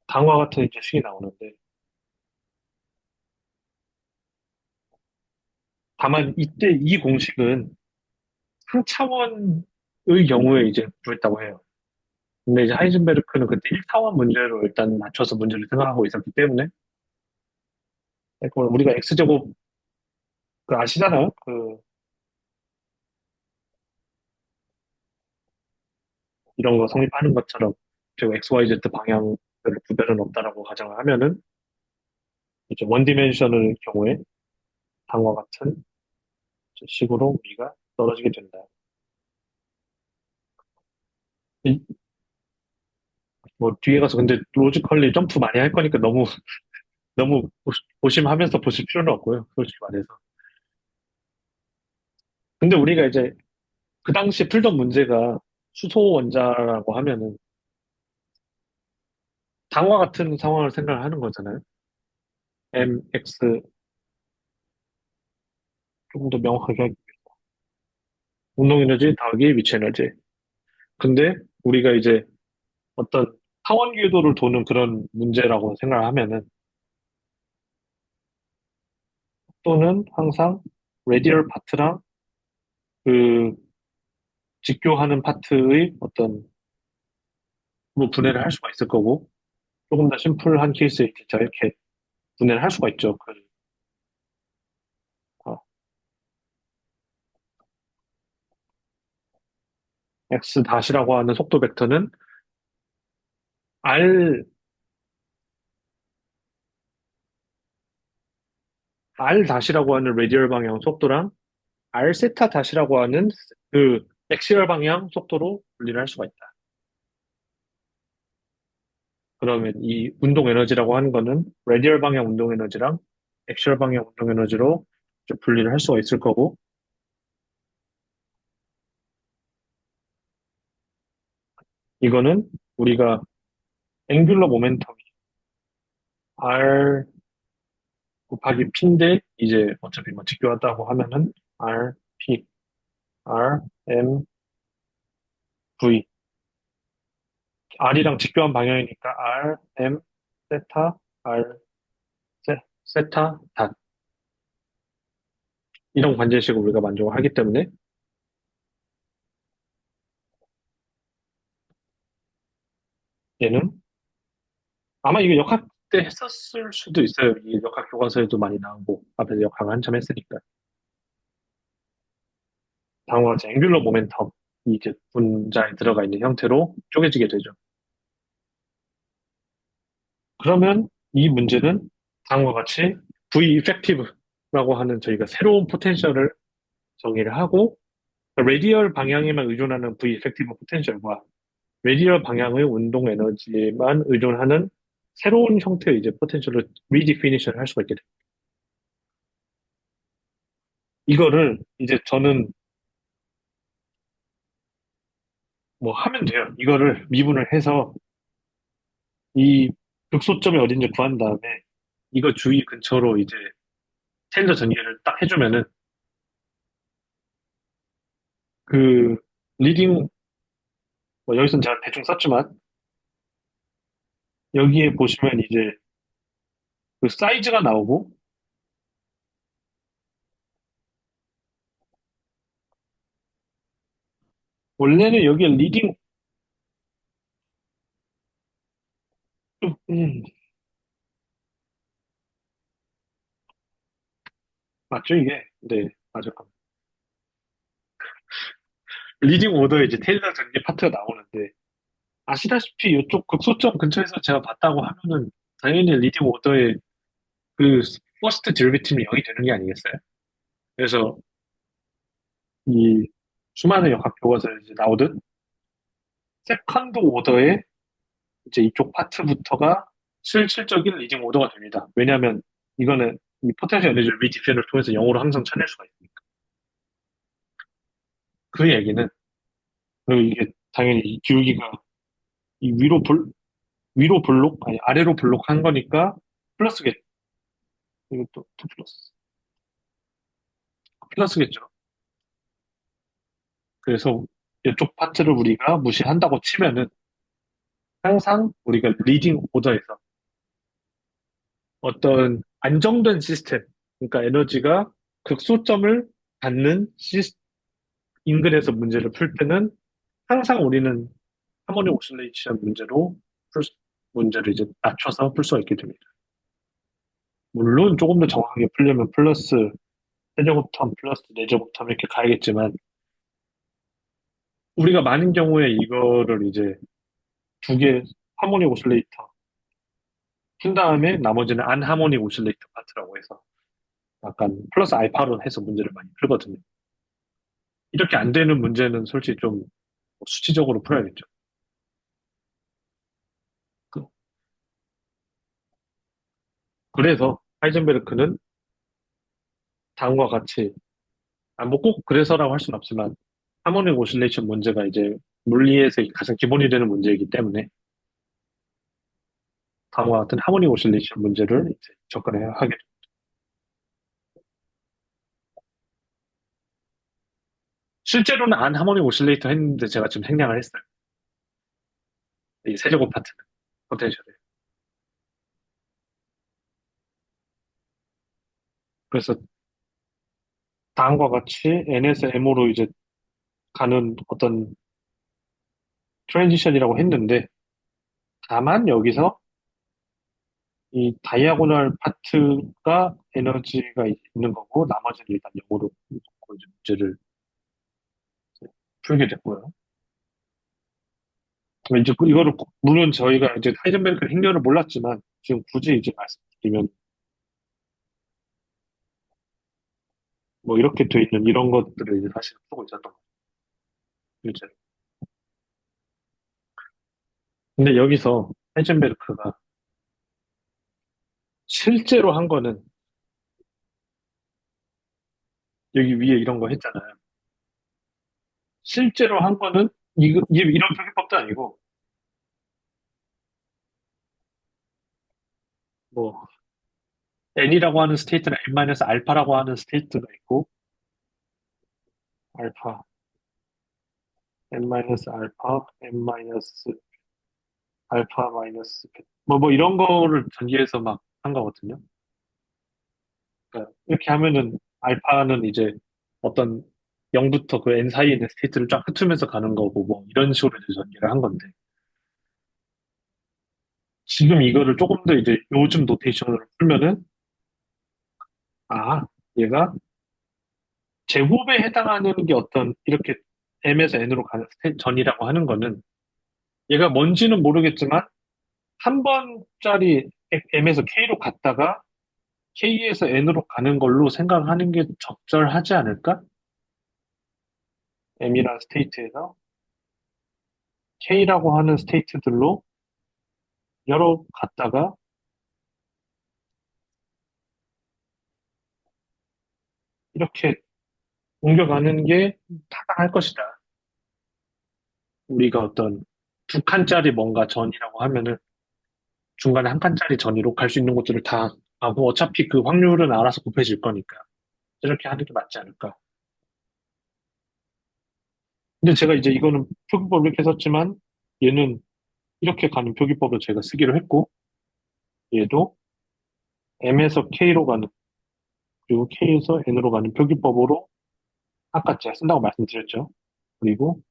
다음과 같은 이제 식이 나오는데 다만 이때 이 공식은 한 차원의 경우에 이제 구했다고 해요. 근데 이제 하이젠베르크는 그때 1차원 문제로 일단 맞춰서 문제를 생각하고 있었기 때문에 우리가 X제곱 그 아시잖아요? 그 이런 거 성립하는 것처럼 제가 XYZ 방향별 구별은 없다라고 가정을 하면은 이제 원 디멘션의 경우에 다음과 같은 식으로 미가 떨어지게 된다. 뭐 뒤에 가서 근데 로지컬리 점프 많이 할 거니까 너무 고심하면서 보실 필요는 없고요. 솔직히 말해서. 근데 우리가 이제 그 당시 풀던 문제가 수소 원자라고 하면은 당과 같은 상황을 생각을 하는 거잖아요. mx 조금 더 명확하게 하기 위해서. 운동 에너지 더하기 위치 에너지. 근데 우리가 이제 어떤 타원 궤도를 도는 그런 문제라고 생각을 하면은 또는 항상 레디얼 파트랑 그 직교하는 파트의 어떤 뭐 분해를 할 수가 있을 거고 조금 더 심플한 케이스에 진짜 이렇게 분해를 할 수가 있죠. 어, x 다시라고 하는 속도 벡터는 r R 다시라고 하는 레디얼 방향 속도랑 R 세타 다시라고 하는 그 엑시얼 방향 속도로 분리를 할 수가 있다. 그러면 이 운동 에너지라고 하는 거는 레디얼 방향 운동 에너지랑 엑시얼 방향 운동 에너지로 이제 분리를 할 수가 있을 거고, 이거는 우리가 앵귤러 모멘텀이 R 곱하기 P인데, 이제 어차피 뭐 직교하다고 하면은 R, P, R, M, V. R이랑 직교한 방향이니까 R, M, 세타, R, 세타, 닷. 이런 관계식을 우리가 만족을 하기 때문에 얘는 아마 이거 역학 때 했었을 수도 있어요. 이 역학 교과서에도 많이 나오고 앞에서 역학을 한참 했으니까. 다음과 같이 앵귤러 모멘텀이 이제 분자에 들어가 있는 형태로 쪼개지게 되죠. 그러면 이 문제는 다음과 같이 V effective라고 하는 저희가 새로운 포텐셜을 정의를 하고, 레디얼 방향에만 의존하는 V effective 포텐셜과 레디얼 방향의 운동 에너지에만 의존하는 새로운 형태의 이제 포텐셜을 리디피니션 할 수가 있게 돼요. 이거를 이제 저는 뭐 하면 돼요. 이거를 미분을 해서 이 극소점이 어딘지 구한 다음에 이거 주위 근처로 이제 테일러 전개를 딱 해주면은 그 리딩, 뭐 여기서는 제가 대충 썼지만 여기에 보시면 이제 그 사이즈가 나오고, 원래는 여기에 리딩, 음, 맞죠 이게? 네, 맞아요. 리딩 오더에 이제 테일러 전개 파트가 나오는데, 아시다시피 이쪽 극소점 근처에서 제가 봤다고 하면은 당연히 리딩 오더에 그 퍼스트 데리베티브는 0이 되는 게 아니겠어요? 그래서 이 수많은 역학 교과서에 이제 나오듯 세컨드 오더에 이제 이쪽 파트부터가 실질적인 리딩 오더가 됩니다. 왜냐하면 이거는 이 포텐셜 에너지 리디펜을 통해서 0으로 항상 쳐낼 수가 있으니까. 그 얘기는, 그리고 이게 당연히 이 기울기가 이 위로 블록 아니 아래로 블록 한 거니까 플러스겠죠. 이것도 또 플러스겠죠. 그래서 이쪽 파트를 우리가 무시한다고 치면은 항상 우리가 리딩 오더에서 어떤 안정된 시스템, 그러니까 에너지가 극소점을 갖는 인근에서 문제를 풀 때는 항상 우리는 하모닉 오실레이션 문제를 이제 낮춰서 풀 수가 있게 됩니다. 물론 조금 더 정확하게 풀려면 플러스 세제곱텀 플러스 네제곱텀 이렇게 가야겠지만, 우리가 많은 경우에 이거를 이제 두 개 하모닉 오실레이터 푼 다음에 나머지는 안 하모닉 오실레이터 파트라고 해서 약간 플러스 알파로 해서 문제를 많이 풀거든요. 이렇게 안 되는 문제는 솔직히 좀 수치적으로 풀어야겠죠. 그- 그래서 하이젠베르크는 다음과 같이, 뭐 꼭 그래서라고 할 수는 없지만, 하모닉 오실레이션 문제가 이제 물리에서 가장 기본이 되는 문제이기 때문에 다음과 같은 하모닉 오실레이션 문제를 이제 접근해야 하게 됩니다. 실제로는 안 하모닉 오실레이터 했는데 제가 지금 생략을 했어요. 이 세제곱 파트는 포텐셜에. 그래서 다음과 같이 N에서 M으로 이제 가는 어떤 트랜지션이라고 했는데, 다만 여기서 이 다이아고널 파트가 에너지가 있는 거고 나머지는 일단 영어로 놓고 이제 문제를 풀게 됐고요. 이제 이거를 물론 저희가 이제 하이젠베르크 행렬을 몰랐지만 지금 굳이 이제 말씀드리면 뭐 이렇게 돼 있는 이런 것들을 이제 사실 쓰고 있었던 거죠. 이제. 근데 여기서 하이젠베르크가 실제로 한 거는 여기 위에 이런 거 했잖아요. 실제로 한 거는 이게 이런 표기법도 아니고 뭐 n이라고 하는 스테이트는 n-알파라고 하는 스테이트가 있고 알파, n-알파, n-알파 마이너스 뭐 이런 거를 전개해서 막 한 거거든요. 그러니까 이렇게 하면은 알파는 이제 어떤 0부터 그 n 사이에 있는 스테이트를 쫙 흩으면서 가는 거고 뭐 이런 식으로 이제 전개를 한 건데 지금 이거를 조금 더 이제 요즘 노테이션으로 풀면은 아 얘가 제곱에 해당하는 게 어떤 이렇게 m에서 n으로 가는 전이라고 하는 거는 얘가 뭔지는 모르겠지만 한 번짜리 m에서 k로 갔다가 k에서 n으로 가는 걸로 생각하는 게 적절하지 않을까? m이라는 스테이트에서 k라고 하는 스테이트들로 여러 갔다가 이렇게 옮겨가는 게 타당할 것이다. 우리가 어떤 두 칸짜리 뭔가 전이라고 하면은 중간에 한 칸짜리 전이로 갈 수 있는 곳들을 다 가고 어차피 그 확률은 알아서 곱해질 거니까 이렇게 하는 게 맞지 않을까. 근데 제가 이제 이거는 표기법을 이렇게 썼지만 얘는 이렇게 가는 표기법을 제가 쓰기로 했고 얘도 m에서 k로 가는 그리고 k에서 n으로 가는 표기법으로 아까 제가 쓴다고 말씀드렸죠. 그리고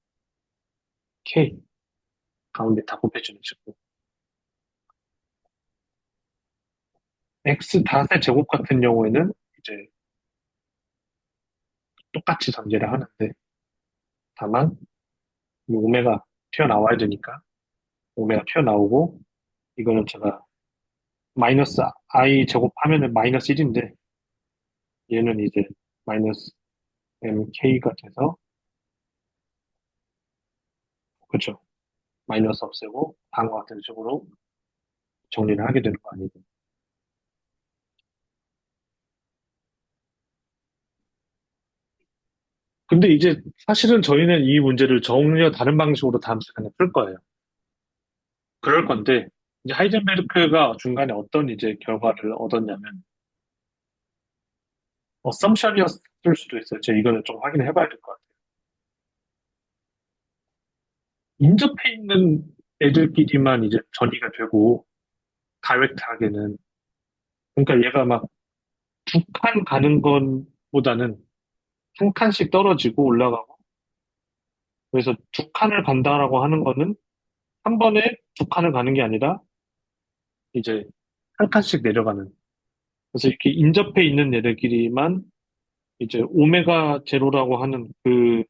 k 가운데 다 곱해주는 식으로 x 닷의 제곱 같은 경우에는 이제 똑같이 전제를 하는데 다만 이 오메가 튀어나와야 되니까 오메가 튀어나오고 이거는 제가 마이너스 i 제곱하면은 마이너스 1인데 얘는 이제 마이너스 mk가 돼서 그렇죠. 마이너스 없애고 다음과 같은 식으로 정리를 하게 되는 거 아니고. 근데 이제 사실은 저희는 이 문제를 전혀 다른 방식으로 다음 시간에 풀 거예요. 그럴 건데 이제 하이젠베르크가 중간에 어떤 이제 결과를 얻었냐면 어썸션이었을 수도 있어요. 제가 이거는 좀 확인해 봐야 될 것 같아요. 인접해 있는 애들끼리만 이제 전이가 되고 다이렉트하게는 그러니까 얘가 막 두 칸 가는 것보다는 한 칸씩 떨어지고 올라가고 그래서 두 칸을 간다라고 하는 거는 한 번에 두 칸을 가는 게 아니라 이제 한 칸씩 내려가는 그래서 이렇게 인접해 있는 얘들끼리만 이제 오메가 제로라고 하는 그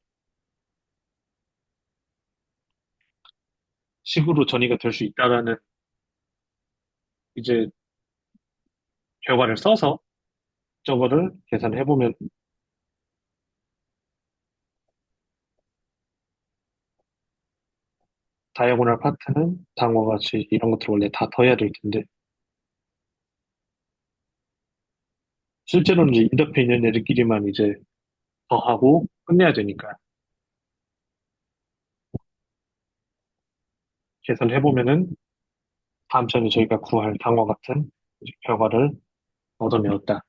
식으로 전이가 될 수 있다라는 이제 결과를 써서 저거를 계산해 보면 다이아고널 파트는 다음과 같이 이런 것들 원래 다 더해야 될 텐데 실제로는 이제 인접해 있는 애들끼리만 이제 더하고 끝내야 되니까 계산해 보면은 다음 시간에 저희가 구할 다음과 같은 이제 결과를 얻어내었다.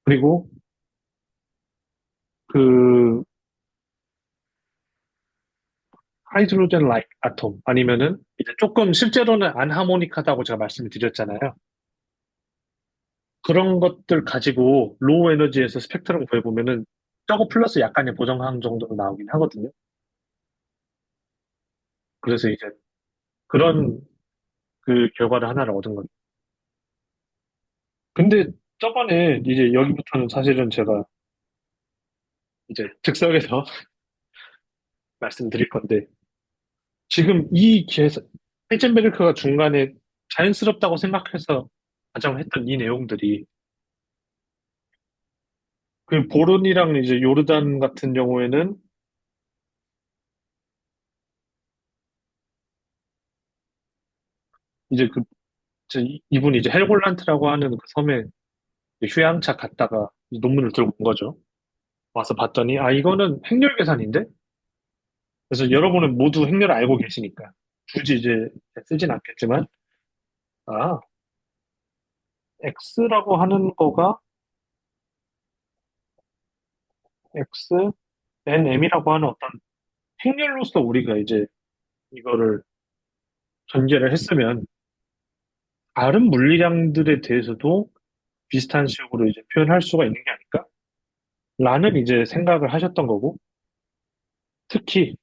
그리고 그 하이드로젠 라이크 아톰 아니면은 이제 조금 실제로는 안하모닉하다고 제가 말씀을 드렸잖아요. 그런 것들 가지고 로우 에너지에서 스펙트럼 구해보면은 저거 플러스 약간의 보정항 정도로 나오긴 하거든요. 그래서 이제 그런 그 결과를 하나를 얻은 거죠. 근데 저번에 이제 여기부터는 사실은 제가 이제 즉석에서 말씀드릴 건데 지금 이 기회에서 heisenberg가 중간에 자연스럽다고 생각해서 가정했던 이 내용들이 그 보른이랑 이제 요르단 같은 경우에는 이제 이분이 이제 헬골란트라고 하는 그 섬에 휴양차 갔다가 이 논문을 들고 온 거죠. 와서 봤더니, 아, 이거는 행렬 계산인데? 그래서 여러분은 모두 행렬을 알고 계시니까. 굳이 이제 쓰진 않겠지만, 아, X라고 하는 거가 X, NM이라고 하는 어떤 행렬로서 우리가 이제 이거를 전개를 했으면, 다른 물리량들에 대해서도 비슷한 식으로 이제 표현할 수가 있는 게 아닐까? 라는 이제 생각을 하셨던 거고, 특히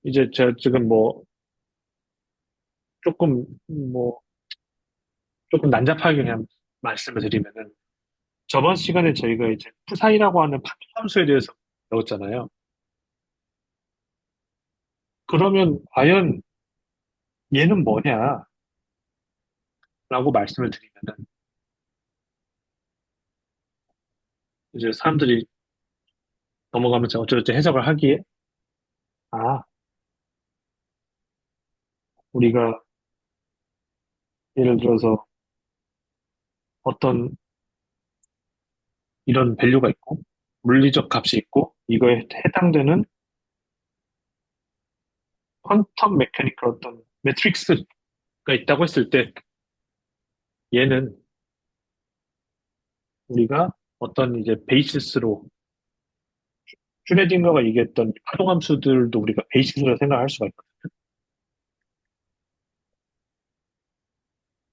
이제 제가 지금 뭐 조금 뭐 조금 난잡하게 그냥 말씀을 드리면은 저번 시간에 저희가 이제 푸사이라고 하는 파동함수에 대해서 배웠잖아요. 그러면 과연 얘는 뭐냐라고 말씀을 드리면은 이제 사람들이 넘어가면서 어쩌고저쩌고 해석을 하기에 아 우리가 예를 들어서 어떤 이런 밸류가 있고 물리적 값이 있고 이거에 해당되는 퀀텀 메카니컬 어떤 매트릭스가 있다고 했을 때 얘는 우리가 어떤 이제 베이시스로 슈레딩거가 얘기했던 파동함수들도 우리가 베이시스로 생각할 수가 있거든요.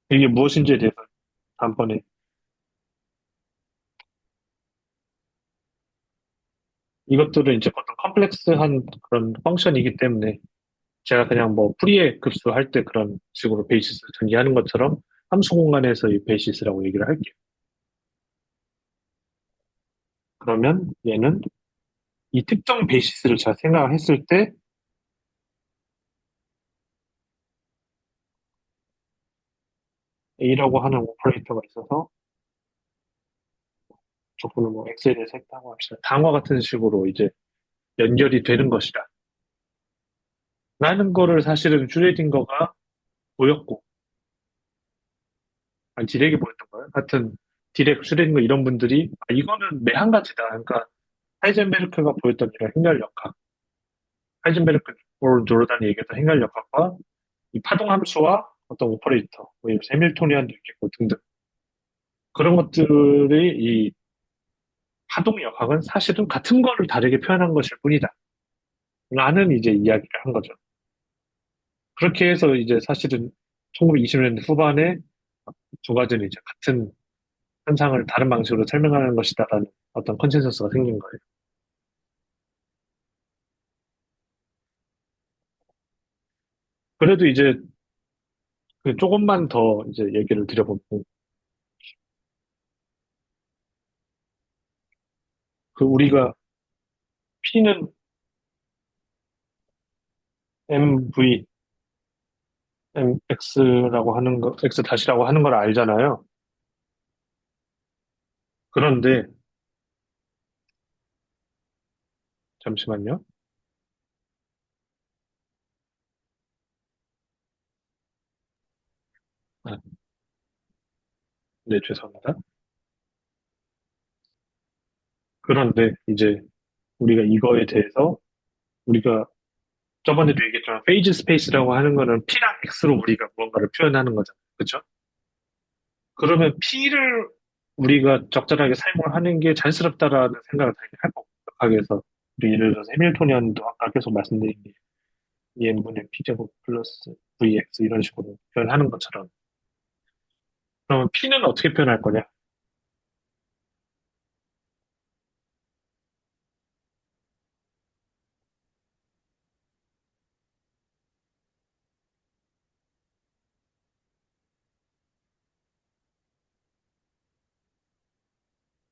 이게 무엇인지에 대해서 다음번에 이것들은 이제 어떤 컴플렉스한 그런 펑션이기 때문에 제가 그냥 뭐 풀이의 급수 할 때 그런 식으로 베이시스 전개하는 것처럼 함수 공간에서 이 베이시스라고 얘기를 할게요. 그러면 얘는 이 특정 베이시스를 제가 생각을 했을 때 A라고 하는 오퍼레이터가 있어서 조금은 뭐 X에 대해서 했다고 합시다. 당화 같은 식으로 이제 연결이 되는 것이다. 라는 거를 사실은 슈레딩거가 보였고, 아니, 디렉이 보였던 거예요. 하여튼, 디렉, 슈레딩거 이런 분들이, 아, 이거는 매한 가지다. 그러니까, 하이젠베르크가 보였던 이런 행렬 역학, 하이젠베르크, 올 조르단이 얘기했던 행렬 역학과 이 파동 함수와 어떤 오퍼레이터, 뭐 해밀토니안도 있겠고 등등. 그런 것들이 이 파동 역학은 사실은 같은 거를 다르게 표현한 것일 뿐이다. 라는 이제 이야기를 한 거죠. 그렇게 해서 이제 사실은 1920년대 후반에 두 가지는 이제 같은 현상을 다른 방식으로 설명하는 것이다라는 어떤 컨센서스가 생긴 거예요. 그래도 이제 그 조금만 더 이제 얘기를 드려보면 그 우리가 P는 MV, MX라고 하는 거, X 다시라고 하는 걸 알잖아요. 그런데 잠시만요. 아, 네, 죄송합니다. 그런데 이제 우리가 이거에 대해서 우리가 저번에도 얘기했지만 페이지 스페이스라고 하는 거는 P랑 X로 우리가 무언가를 표현하는 거잖아요. 그렇죠? 그러면 P를 우리가 적절하게 사용을 하는 게 자연스럽다라는 생각을 당연히 할 거고, 하기위해서 예를 들어서 해밀토니안도 아까 계속 말씀드린 게 n분의 P제곱 플러스 VX 이런 식으로 표현하는 것처럼 그러면 P는 어떻게 표현할 거냐?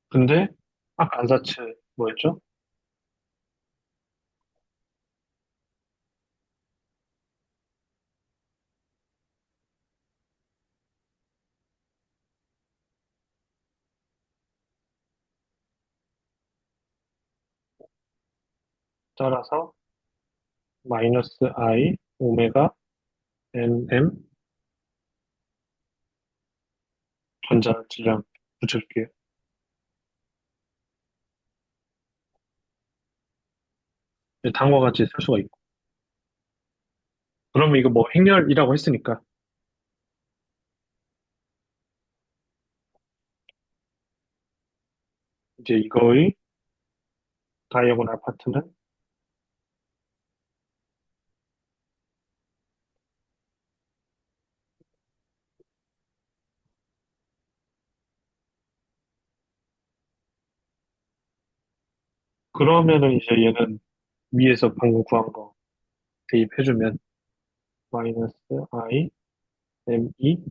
근데 아까 안사츠 뭐였죠? 따라서 마이너스 I 오메가 NM 전자 질량 붙여줄게요. 다음과 같이 쓸 수가 있고. 그러면 이거 뭐 행렬이라고 했으니까 이제 이거의 다이아고널 파트는 그러면은 이제 얘는 위에서 방금 구한 거 대입해주면 마이너스 I ME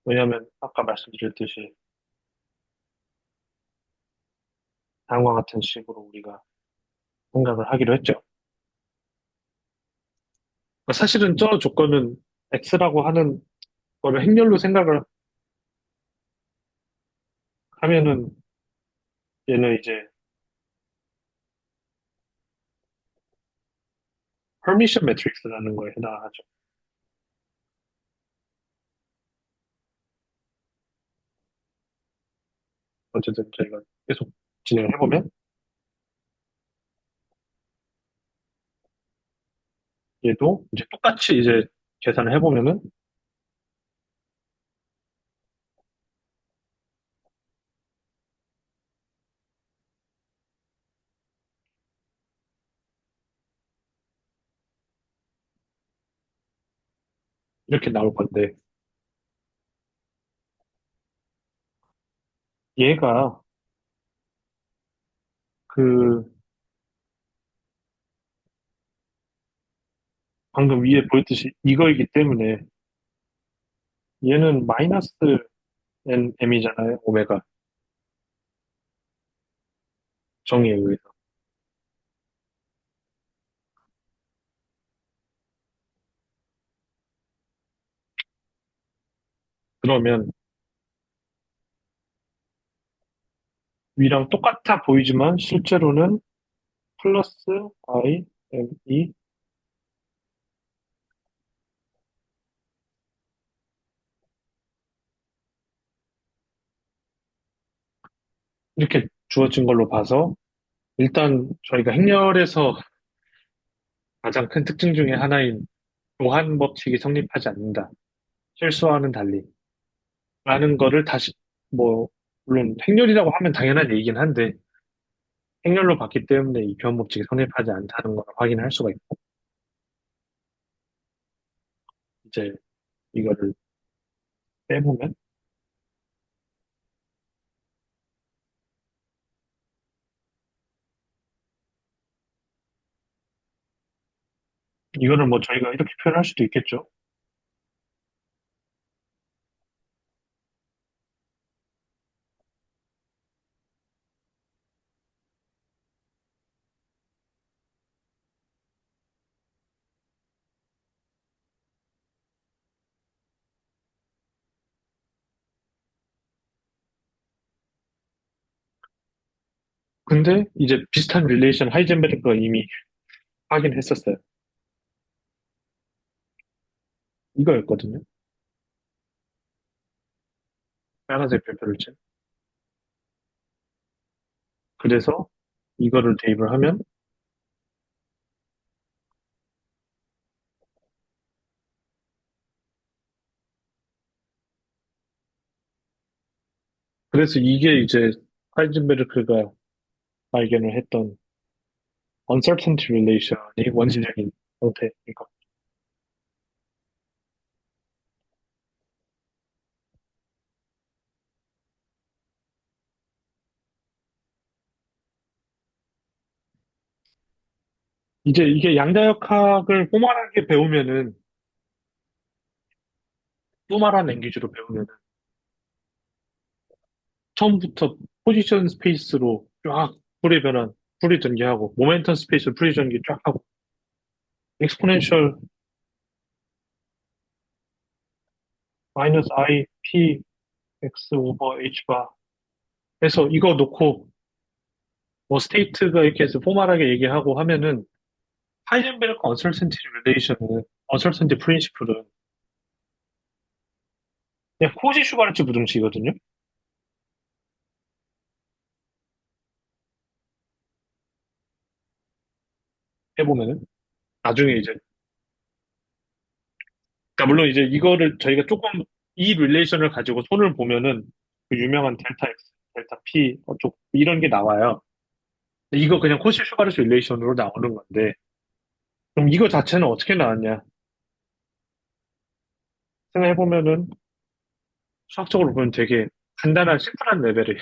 왜냐면 아까 말씀드렸듯이 다음과 같은 식으로 우리가 생각을 하기로 했죠. 사실은 저 조건은 X라고 하는 거를 행렬로 생각을 하면은 얘는 이제 퍼미션 매트릭스라는 거에 해당하죠. 어쨌든 저희가 계속 진행을 해보면 얘도 이제 똑같이 이제 계산을 해보면은 이렇게 나올 건데 얘가 그 방금 위에 보였듯이 이거이기 때문에 얘는 마이너스 NM이잖아요. 오메가 정의에 의해서. 그러면 위랑 똑같아 보이지만 실제로는 플러스 I M E 이렇게 주어진 걸로 봐서 일단 저희가 행렬에서 가장 큰 특징 중에 하나인 교환 법칙이 성립하지 않는다. 실수와는 달리. 라는 거를 다시, 뭐, 물론 행렬이라고 하면 당연한 얘기긴 한데, 행렬로 봤기 때문에 이 교환 법칙이 성립하지 않다는 걸 확인할 수가 있고, 이제 이거를 빼보면, 이거를 뭐 저희가 이렇게 표현할 수도 있겠죠. 근데 이제 비슷한 릴레이션 하이젠베르그가 이미 확인했었어요. 이거였거든요. 빨간색 별표를 친. 그래서 이거를 대입을 하면, 그래서 이게 이제 하이젠베르크가 발견을 했던 uncertainty relation이 원시적인 형태니까. 이제 이게 양자역학을 포멀하게 배우면은, 포멀한 랭귀지로 배우면은, 처음부터 포지션 스페이스로 쫙 풀이 변환, 풀이 전개하고, 모멘텀 스페이스로 풀이 전개 쫙 하고, 익스포넨셜 마이너스 I, P, X 오버 H 바 해서 이거 놓고 뭐 스테이트가 이렇게 해서 포멀하게 얘기하고 하면은 하이젠베르크 언설턴티 릴레이션은 언설턴티 프린시플은 그냥 코지 슈바르츠 부등식이거든요. 해보면은 나중에 이제 그러니까 물론 이제 이거를 저희가 조금 이 릴레이션을 가지고 손을 보면은 그 유명한 델타 X, 델타 P 어쩌고 이런 게 나와요. 근데 이거 그냥 코시 슈바르츠 릴레이션으로 나오는 건데 그럼 이거 자체는 어떻게 나왔냐 생각해보면은 수학적으로 보면 되게 간단한 심플한 레벨의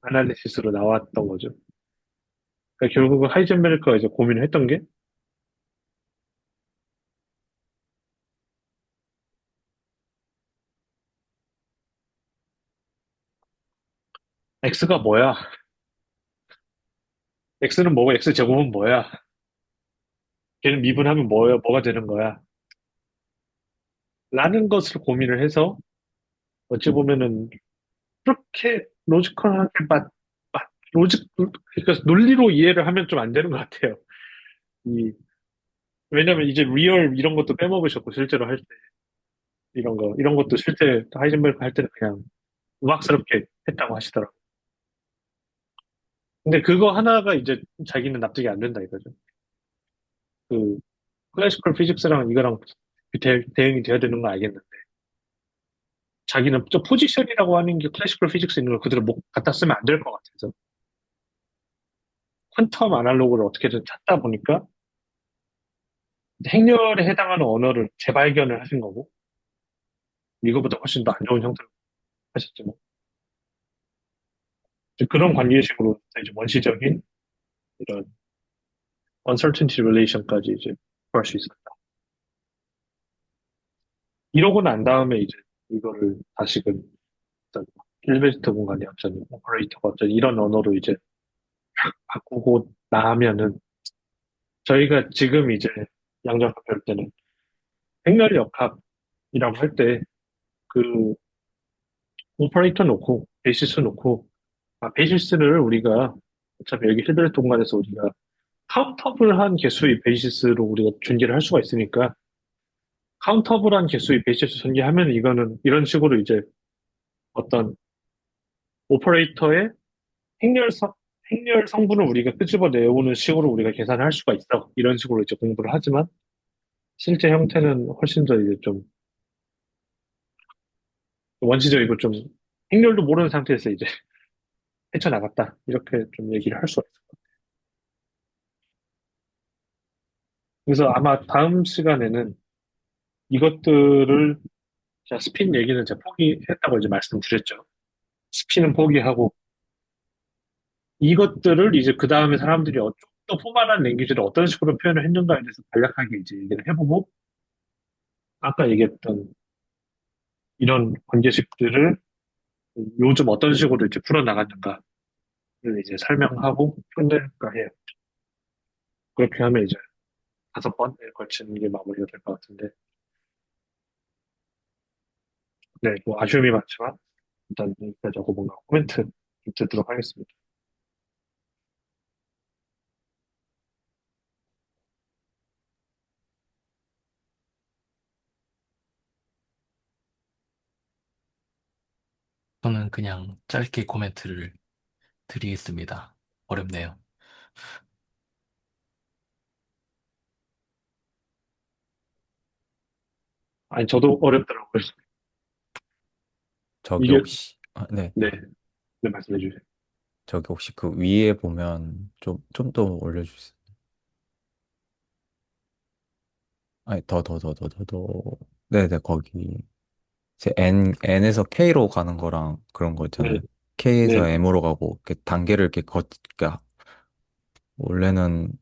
아날리시스로 나왔던 거죠. 그러니까 결국은 하이젠베르크가 이제 고민을 했던 게 X가 뭐야? X는 뭐고 X 제곱은 뭐야? 걔는 미분하면 뭐야? 뭐가 되는 거야? 라는 것을 고민을 해서 어찌 보면은 그렇게 로지컬하게 로직 그러니까 논리로 이해를 하면 좀 안 되는 것 같아요. 이 왜냐면 이제 리얼 이런 것도 빼먹으셨고 실제로 할 때 이런 것도 실제 하이젠베르크 할 때는 그냥 음악스럽게 했다고 하시더라고요. 근데 그거 하나가 이제 자기는 납득이 안 된다 이거죠. 그 클래시컬 피직스랑 이거랑 대응이 돼야 되는 거 알겠는데 자기는 저 포지션이라고 하는 게 클래시컬 피직스 있는 걸 그대로 못 갖다 쓰면 안 될 것 같아서 퀀텀 아날로그를 어떻게든 찾다 보니까 행렬에 해당하는 언어를 재발견을 하신 거고 이거보다 훨씬 더 안 좋은 형태로 하셨지만 이제 그런 관계식으로 이제 원시적인 이런 uncertainty relation까지 이제 구할 수 있었다. 이러고 난 다음에 이제 이거를 다시금 어떤 일베스트 공간의 어떤 오퍼레이터가 어떤 이런 언어로 이제 바꾸고 나면은 저희가 지금 이제 양자역학 배울 때는 행렬 역학이라고 할 때 그 오퍼레이터 놓고 베이시스 놓고 베이시스를 우리가 어차피 여기 힐베르트 공간에서 우리가 카운터블한 개수의 베이시스로 우리가 전개를 할 수가 있으니까 카운터블한 개수의 베이시스 전개하면 이거는 이런 식으로 이제 어떤 오퍼레이터의 행렬성 행렬 성분을 우리가 끄집어 내오는 식으로 우리가 계산을 할 수가 있어. 이런 식으로 이제 공부를 하지만 실제 형태는 훨씬 더 이제 좀 원시적이고 좀 행렬도 모르는 상태에서 이제 헤쳐나갔다. 이렇게 좀 얘기를 할 수가 있어. 그래서 아마 다음 시간에는 이것들을 자, 스핀 얘기는 제가 포기했다고 이제 말씀드렸죠. 스핀은 포기하고 이것들을 이제 그 다음에 사람들이 좀더 포멀한 랭귀지를 어떤 식으로 표현을 했는가에 대해서 간략하게 이제 얘기를 해보고 아까 얘기했던 이런 관계식들을 요즘 어떤 식으로 이제 풀어나갔는가를 이제 설명하고 끝낼까 해요. 그렇게 하면 이제 5번에 걸치는 게 마무리가 될 것 같은데, 네, 뭐 아쉬움이 많지만 일단 여기까지 하고 뭔가 코멘트 좀 듣도록 하겠습니다. 저는 그냥 짧게 코멘트를 드리겠습니다. 어렵네요. 아니, 저도 어렵더라고요. 저기 이게, 혹시, 네, 네, 네, 말씀해 주세요. 저기 혹시 그 위에 보면 좀 더 올려줄 수, 아니, 네네, 거기. 제 N에서 K로 가는 거랑 그런 거 네, 있잖아요. K에서 네, M으로 가고, 이렇게 단계를 이렇게 그러니까, 원래는,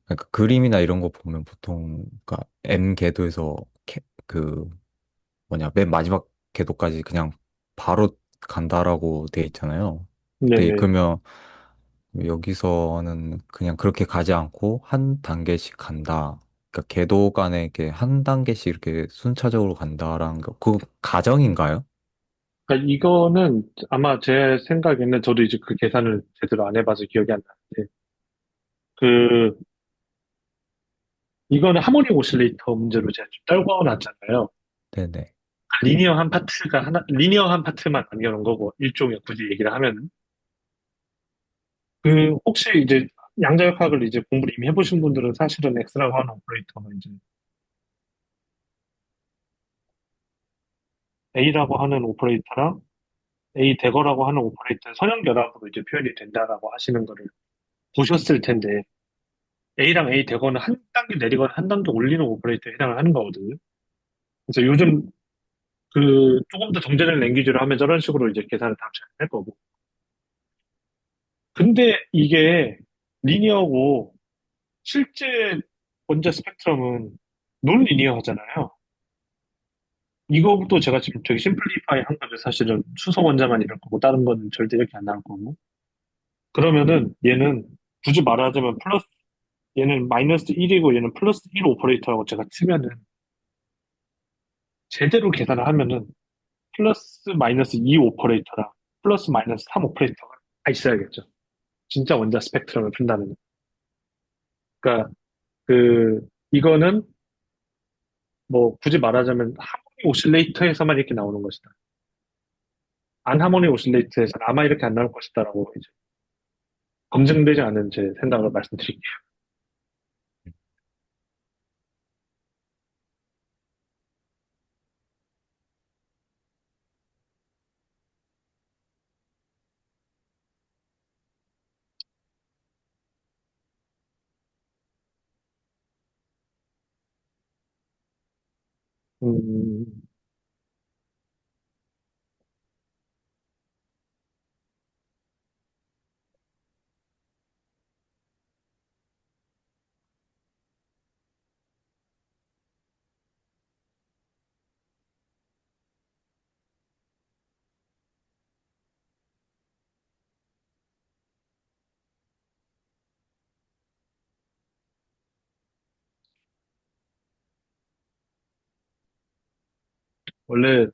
그러니까 그림이나 이런 거 보면 보통, 그러니까 M 궤도에서 그, 맨 마지막 궤도까지 그냥 바로 간다라고 돼 있잖아요. 네, 근데 네. 그러면 여기서는 그냥 그렇게 가지 않고 한 단계씩 간다. 그러니까 궤도 간에 이렇게 한 단계씩 이렇게 순차적으로 간다라는 거, 그 가정인가요? 그러니까 이거는 아마 제 생각에는 저도 이제 그 계산을 제대로 안 해봐서 기억이 안 나는데, 그, 이거는 하모닉 오실레이터 문제로 제가 좀 떨궈 놨잖아요. 네네. 리니어한 파트만 남겨놓은 거고, 일종의 굳이 얘기를 하면. 그, 혹시 이제 양자역학을 이제 공부를 이미 해보신 분들은 사실은 X라고 하는 오퍼레이터는 이제 A라고 하는 오퍼레이터랑 A 대거라고 하는 오퍼레이터는 선형결합으로 이제 표현이 된다라고 하시는 거를 보셨을 텐데, A랑 A 대거는 한 단계 내리거나 한 단계 올리는 오퍼레이터에 해당을 하는 거거든요. 그래서 요즘 그 조금 더 정제된 랭귀지로 하면 저런 식으로 이제 계산을 다 잘 할 거고. 근데 이게 리니어고 실제 원자 스펙트럼은 논 리니어 하잖아요. 이거부터 제가 지금 되게 심플리파이 한 거죠. 사실은 수소 원자만 이럴 거고 다른 건 절대 이렇게 안 나올 거고. 그러면은 얘는 굳이 말하자면 얘는 마이너스 1이고 얘는 플러스 1 오퍼레이터라고 제가 치면은 제대로 계산을 하면은 플러스 마이너스 2 오퍼레이터랑 플러스 마이너스 3 오퍼레이터가 다 있어야겠죠. 진짜 원자 스펙트럼을 푼다면. 그러니까 이거는 뭐 굳이 말하자면 하모닉 오실레이터에서만 이렇게 나오는 것이다. 안 하모닉 오실레이터에서는 아마 이렇게 안 나올 것이다라고 이제 검증되지 않은 제 생각을 말씀드릴게요. 음, 원래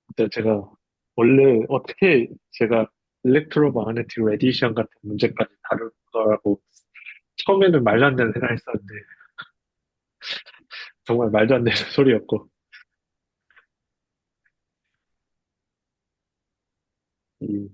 그때 제가 원래 어떻게 제가 일렉트로마그네틱 레디에이션 같은 문제까지 다룰 거라고 처음에는 말도 안 되는 생각을 했었는데 정말 말도 안 되는 소리였고 이,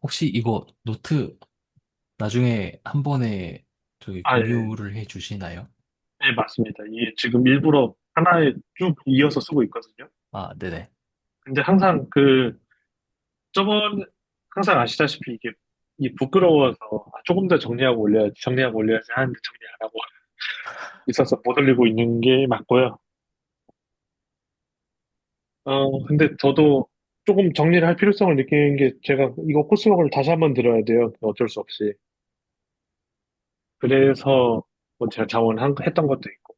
혹시 이거 노트 나중에 한 번에 저기 아, 예, 공유를 해 주시나요? 네, 맞습니다. 이게 지금 일부러 하나에 쭉 이어서 쓰고 있거든요. 아, 네네. 근데 항상 저번, 항상 아시다시피 이게 부끄러워서 조금 더 정리하고 올려야지 하는데 정리 안 하고 있어서 못 올리고 있는 게 맞고요. 근데 저도 조금 정리를 할 필요성을 느끼는 게 제가 이거 코스웍을 다시 한번 들어야 돼요. 어쩔 수 없이. 그래서 뭐 제가 자원했던 것도 있고.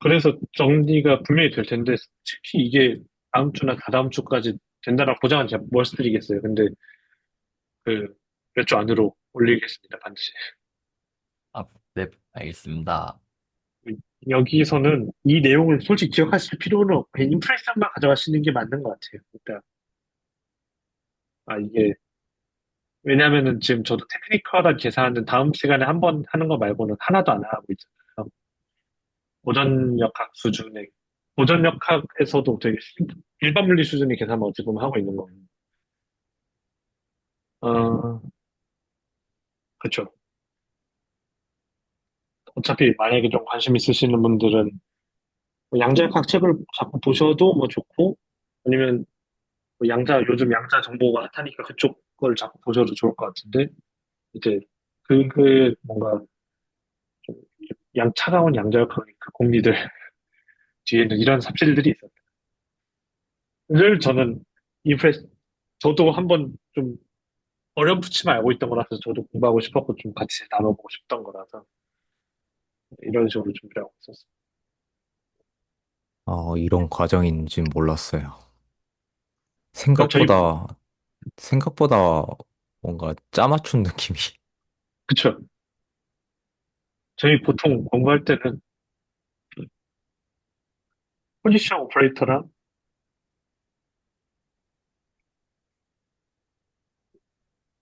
그래서 정리가 분명히 될 텐데 특히 이게 다음 주나 다다음 주까지 된다라고 보장은 제가 말씀드리겠어요. 근데 그 몇 주 안으로 올리겠습니다. 반드시. 아, 네, 알겠습니다. 여기서는 이 내용을 솔직히 기억하실 필요는 없고 그냥 인프레션만 가져가시는 게 맞는 것 같아요. 일단 이게 왜냐면은 지금 저도 테크니컬한 계산은 다음 시간에 한 번 하는 거 말고는 하나도 안 하고 있잖아요. 고전역학 수준의 고전역학에서도 되게 일반 물리 수준의 계산만 어찌 보면 하고 있는 거예요. 어, 그렇죠. 어차피 만약에 좀 관심 있으시는 분들은 뭐 양자역학 책을 자꾸 보셔도 뭐 좋고 아니면 뭐 요즘 양자 정보가 핫하니까 그쪽 걸 자꾸 보셔도 좋을 것 같은데 이제 뭔가 좀 차가운 양자역학 그 공리들 뒤에는 이런 삽질들이 있었다. 늘 저는 인프레 저도 한번 좀 어렴풋이만 알고 있던 거라서 저도 공부하고 싶었고 좀 같이 나눠보고 싶던 거라서 이런 식으로 준비를 하고 있었어요. 이런 과정인지 몰랐어요. 그러니까 저희, 생각보다, 생각보다 뭔가 짜맞춘 느낌이. 그쵸. 저희 보통 공부할 때는 포지션 오퍼레이터랑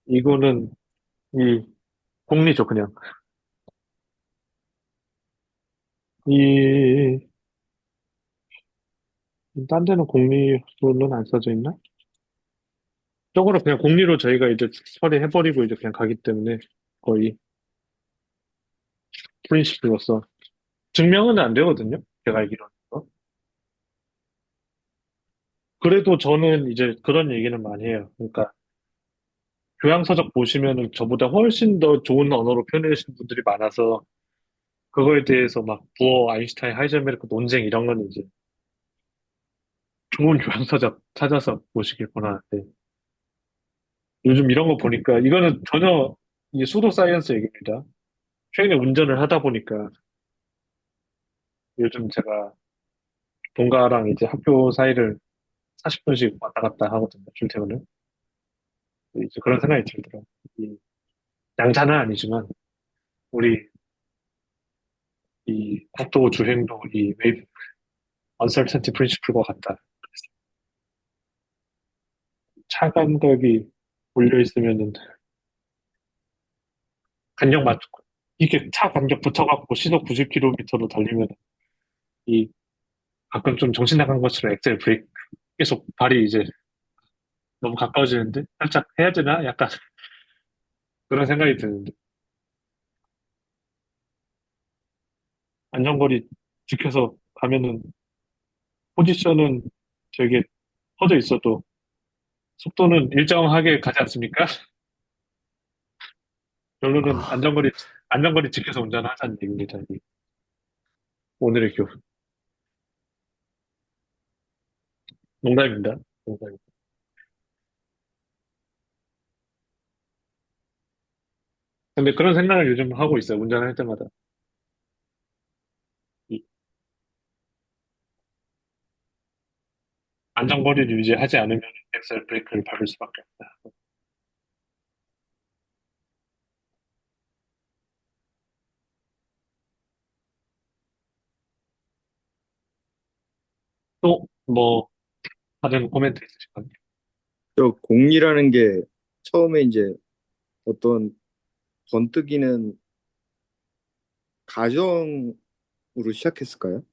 이거는 이 공리죠, 그냥. 이, 딴 데는 공리로는 안 써져 있나? 저거를 그냥 공리로 저희가 이제 처리해버리고 이제 그냥 가기 때문에 거의 프린시플로서 증명은 안 되거든요. 제가 알기로는. 그래도 저는 이제 그런 얘기는 많이 해요. 그러니까 교양서적 보시면은 저보다 훨씬 더 좋은 언어로 표현해 주신 분들이 많아서 그거에 대해서 막 부어, 아인슈타인, 하이젠베르크 논쟁 이런 건 이제 좋은 교양서적 찾아서 보시길 권하는데 요즘 이런 거 보니까 이거는 전혀 이게 수도 사이언스 얘기입니다. 최근에 운전을 하다 보니까 요즘 제가 본가랑 이제 학교 사이를 40분씩 왔다 갔다 하거든요. 출퇴근을. 이제 그런 생각이 들더라고요. 이 양자는 아니지만 우리 이 국도 주행도 이 웨이브 언설턴티 프린시플과 같다. 차 간격이 몰려 있으면은 간격 맞추고 이게 차 간격 붙여갖고 시속 90km로 달리면 이 가끔 좀 정신 나간 것처럼 엑셀 브레이크 계속 발이 이제 너무 가까워지는데 살짝 해야 되나? 약간 그런 생각이 드는데 안전거리 지켜서 가면은 포지션은 되게 퍼져 있어도 속도는 일정하게 가지 않습니까? 결론은 아, 안전거리 지켜서 운전하자는 얘기입니다. 이 오늘의 교훈. 농담입니다. 농담입니다. 근데 그런 생각을 요즘 하고 있어요. 운전할 때마다. 이 안전거리를 유지하지 않으면 엑셀 브레이크를 밟을 수밖에 없다. 또, 뭐, 다른 코멘트 있으실까요? 저 공리라는 게 처음에 이제 어떤 번뜩이는 가정으로 시작했을까요?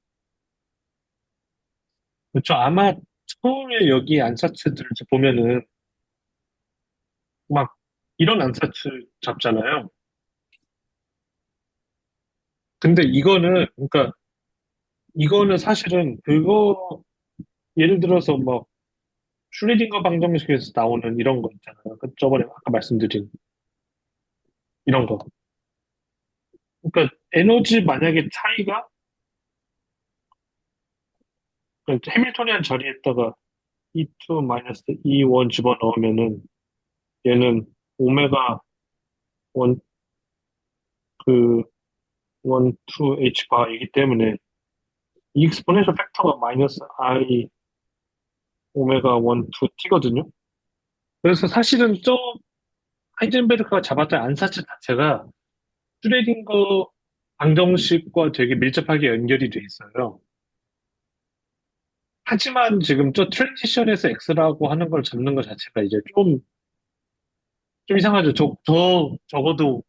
그렇죠. 아마 처음에 여기 안사츠들 보면은 막 이런 안사츠 잡잖아요. 근데 그러니까 이거는 사실은 예를 들어서 뭐 슈레딩거 방정식에서 나오는 이런 거 있잖아요. 그 저번에 아까 말씀드린 이런 거. 그러니까 에너지 만약에 차이가 그 해밀토니안 자리에다가 E2 마이너스 E1 집어넣으면은 얘는 오메가 1 그 1, 2 H 바이기 때문에 이 익스포넨셜 팩터가 마이너스 I 오메가 1, 2 T거든요. 그래서 사실은 하이젠베르크가 잡았던 안사치 자체가 슈레딩거 방정식과 되게 밀접하게 연결이 돼 있어요. 하지만 지금 트랜지션에서 X라고 하는 걸 잡는 것 자체가 이제 좀 이상하죠. 적어도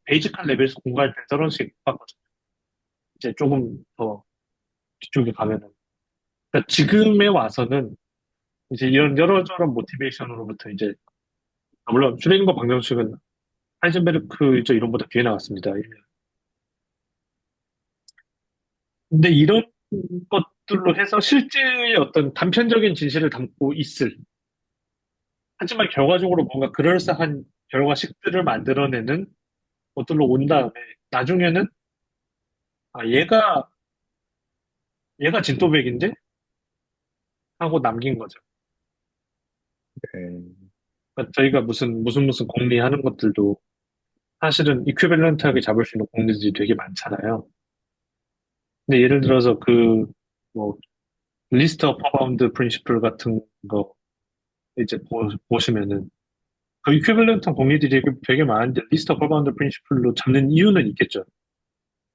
베이직한 레벨에서 공부할 때 저런 식으로 봤거든요. 이제 조금 더 뒤쪽에 가면은. 그러니까 지금에 와서는 이제 이런 여러저런 모티베이션으로부터 이제, 물론 슈레딩거 방정식은 하이젠베르크 이제 이론보다 뒤에 나왔습니다. 근데 이런 것들로 해서 실제의 어떤 단편적인 진실을 담고 있을, 하지만 결과적으로 뭔가 그럴싸한 결과식들을 만들어내는 것들로 온 다음에 나중에는 아, 얘가 진또백인데? 하고 남긴 거죠. 네. 그러니까 저희가 무슨 공리 하는 것들도 사실은 이퀴밸런트하게 잡을 수 있는 공리들이 되게 많잖아요. 근데 예를 들어서 뭐, 리스트 오브 바운드 프린시플 같은 거 이제 보시면은 그 이퀴밸런트 공리들이 되게 많은데 리스트 오브 바운드 프린시플로 잡는 이유는 있겠죠.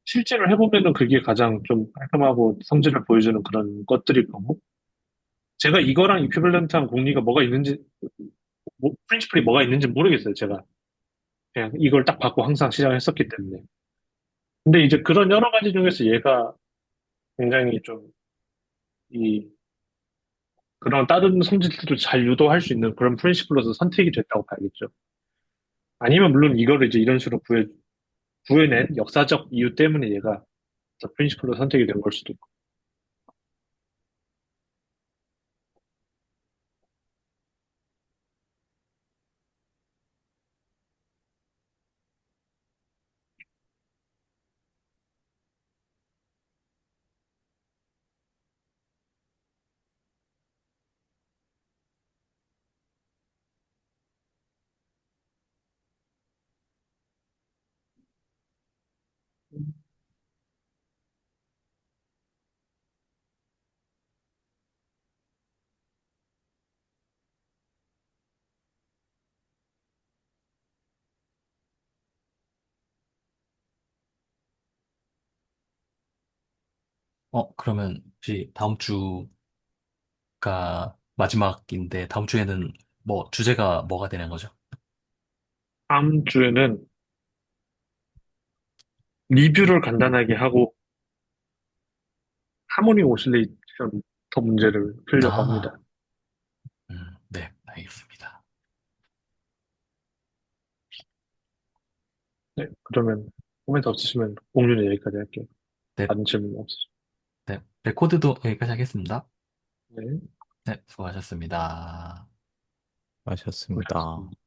실제로 해보면은 그게 가장 좀 깔끔하고 성질을 보여주는 그런 것들일 거고, 제가 이거랑 이퀴밸런트한 공리가 뭐가 있는지, 프린시플이 뭐가 있는지 모르겠어요, 제가. 그냥 이걸 딱 받고 항상 시작을 했었기 때문에. 근데 이제 그런 여러 가지 중에서 얘가 굉장히 좀, 이, 그런 다른 성질들도 잘 유도할 수 있는 그런 프린시플로서 선택이 됐다고 봐야겠죠. 아니면 물론 이거를 이제 이런 식으로 구해낸 역사적 이유 때문에 얘가 프린시플로 선택이 된 걸 수도 있고. 그러면 혹시 다음 주가 마지막인데 다음 주에는 뭐 주제가 뭐가 되는 거죠? 다음 주에는 리뷰를 간단하게 하고 하모닉 오실레이션 더 문제를 풀려고 합니다. 아, 네, 알겠습니다. 네, 그러면 코멘트 없으시면 공유는 여기까지 할게요. 네, 다른 질문 없으시죠? 네, 레코드도 여기까지 하겠습니다. 네, 네, 수고하셨습니다. 하셨습니다. 고맙습니다.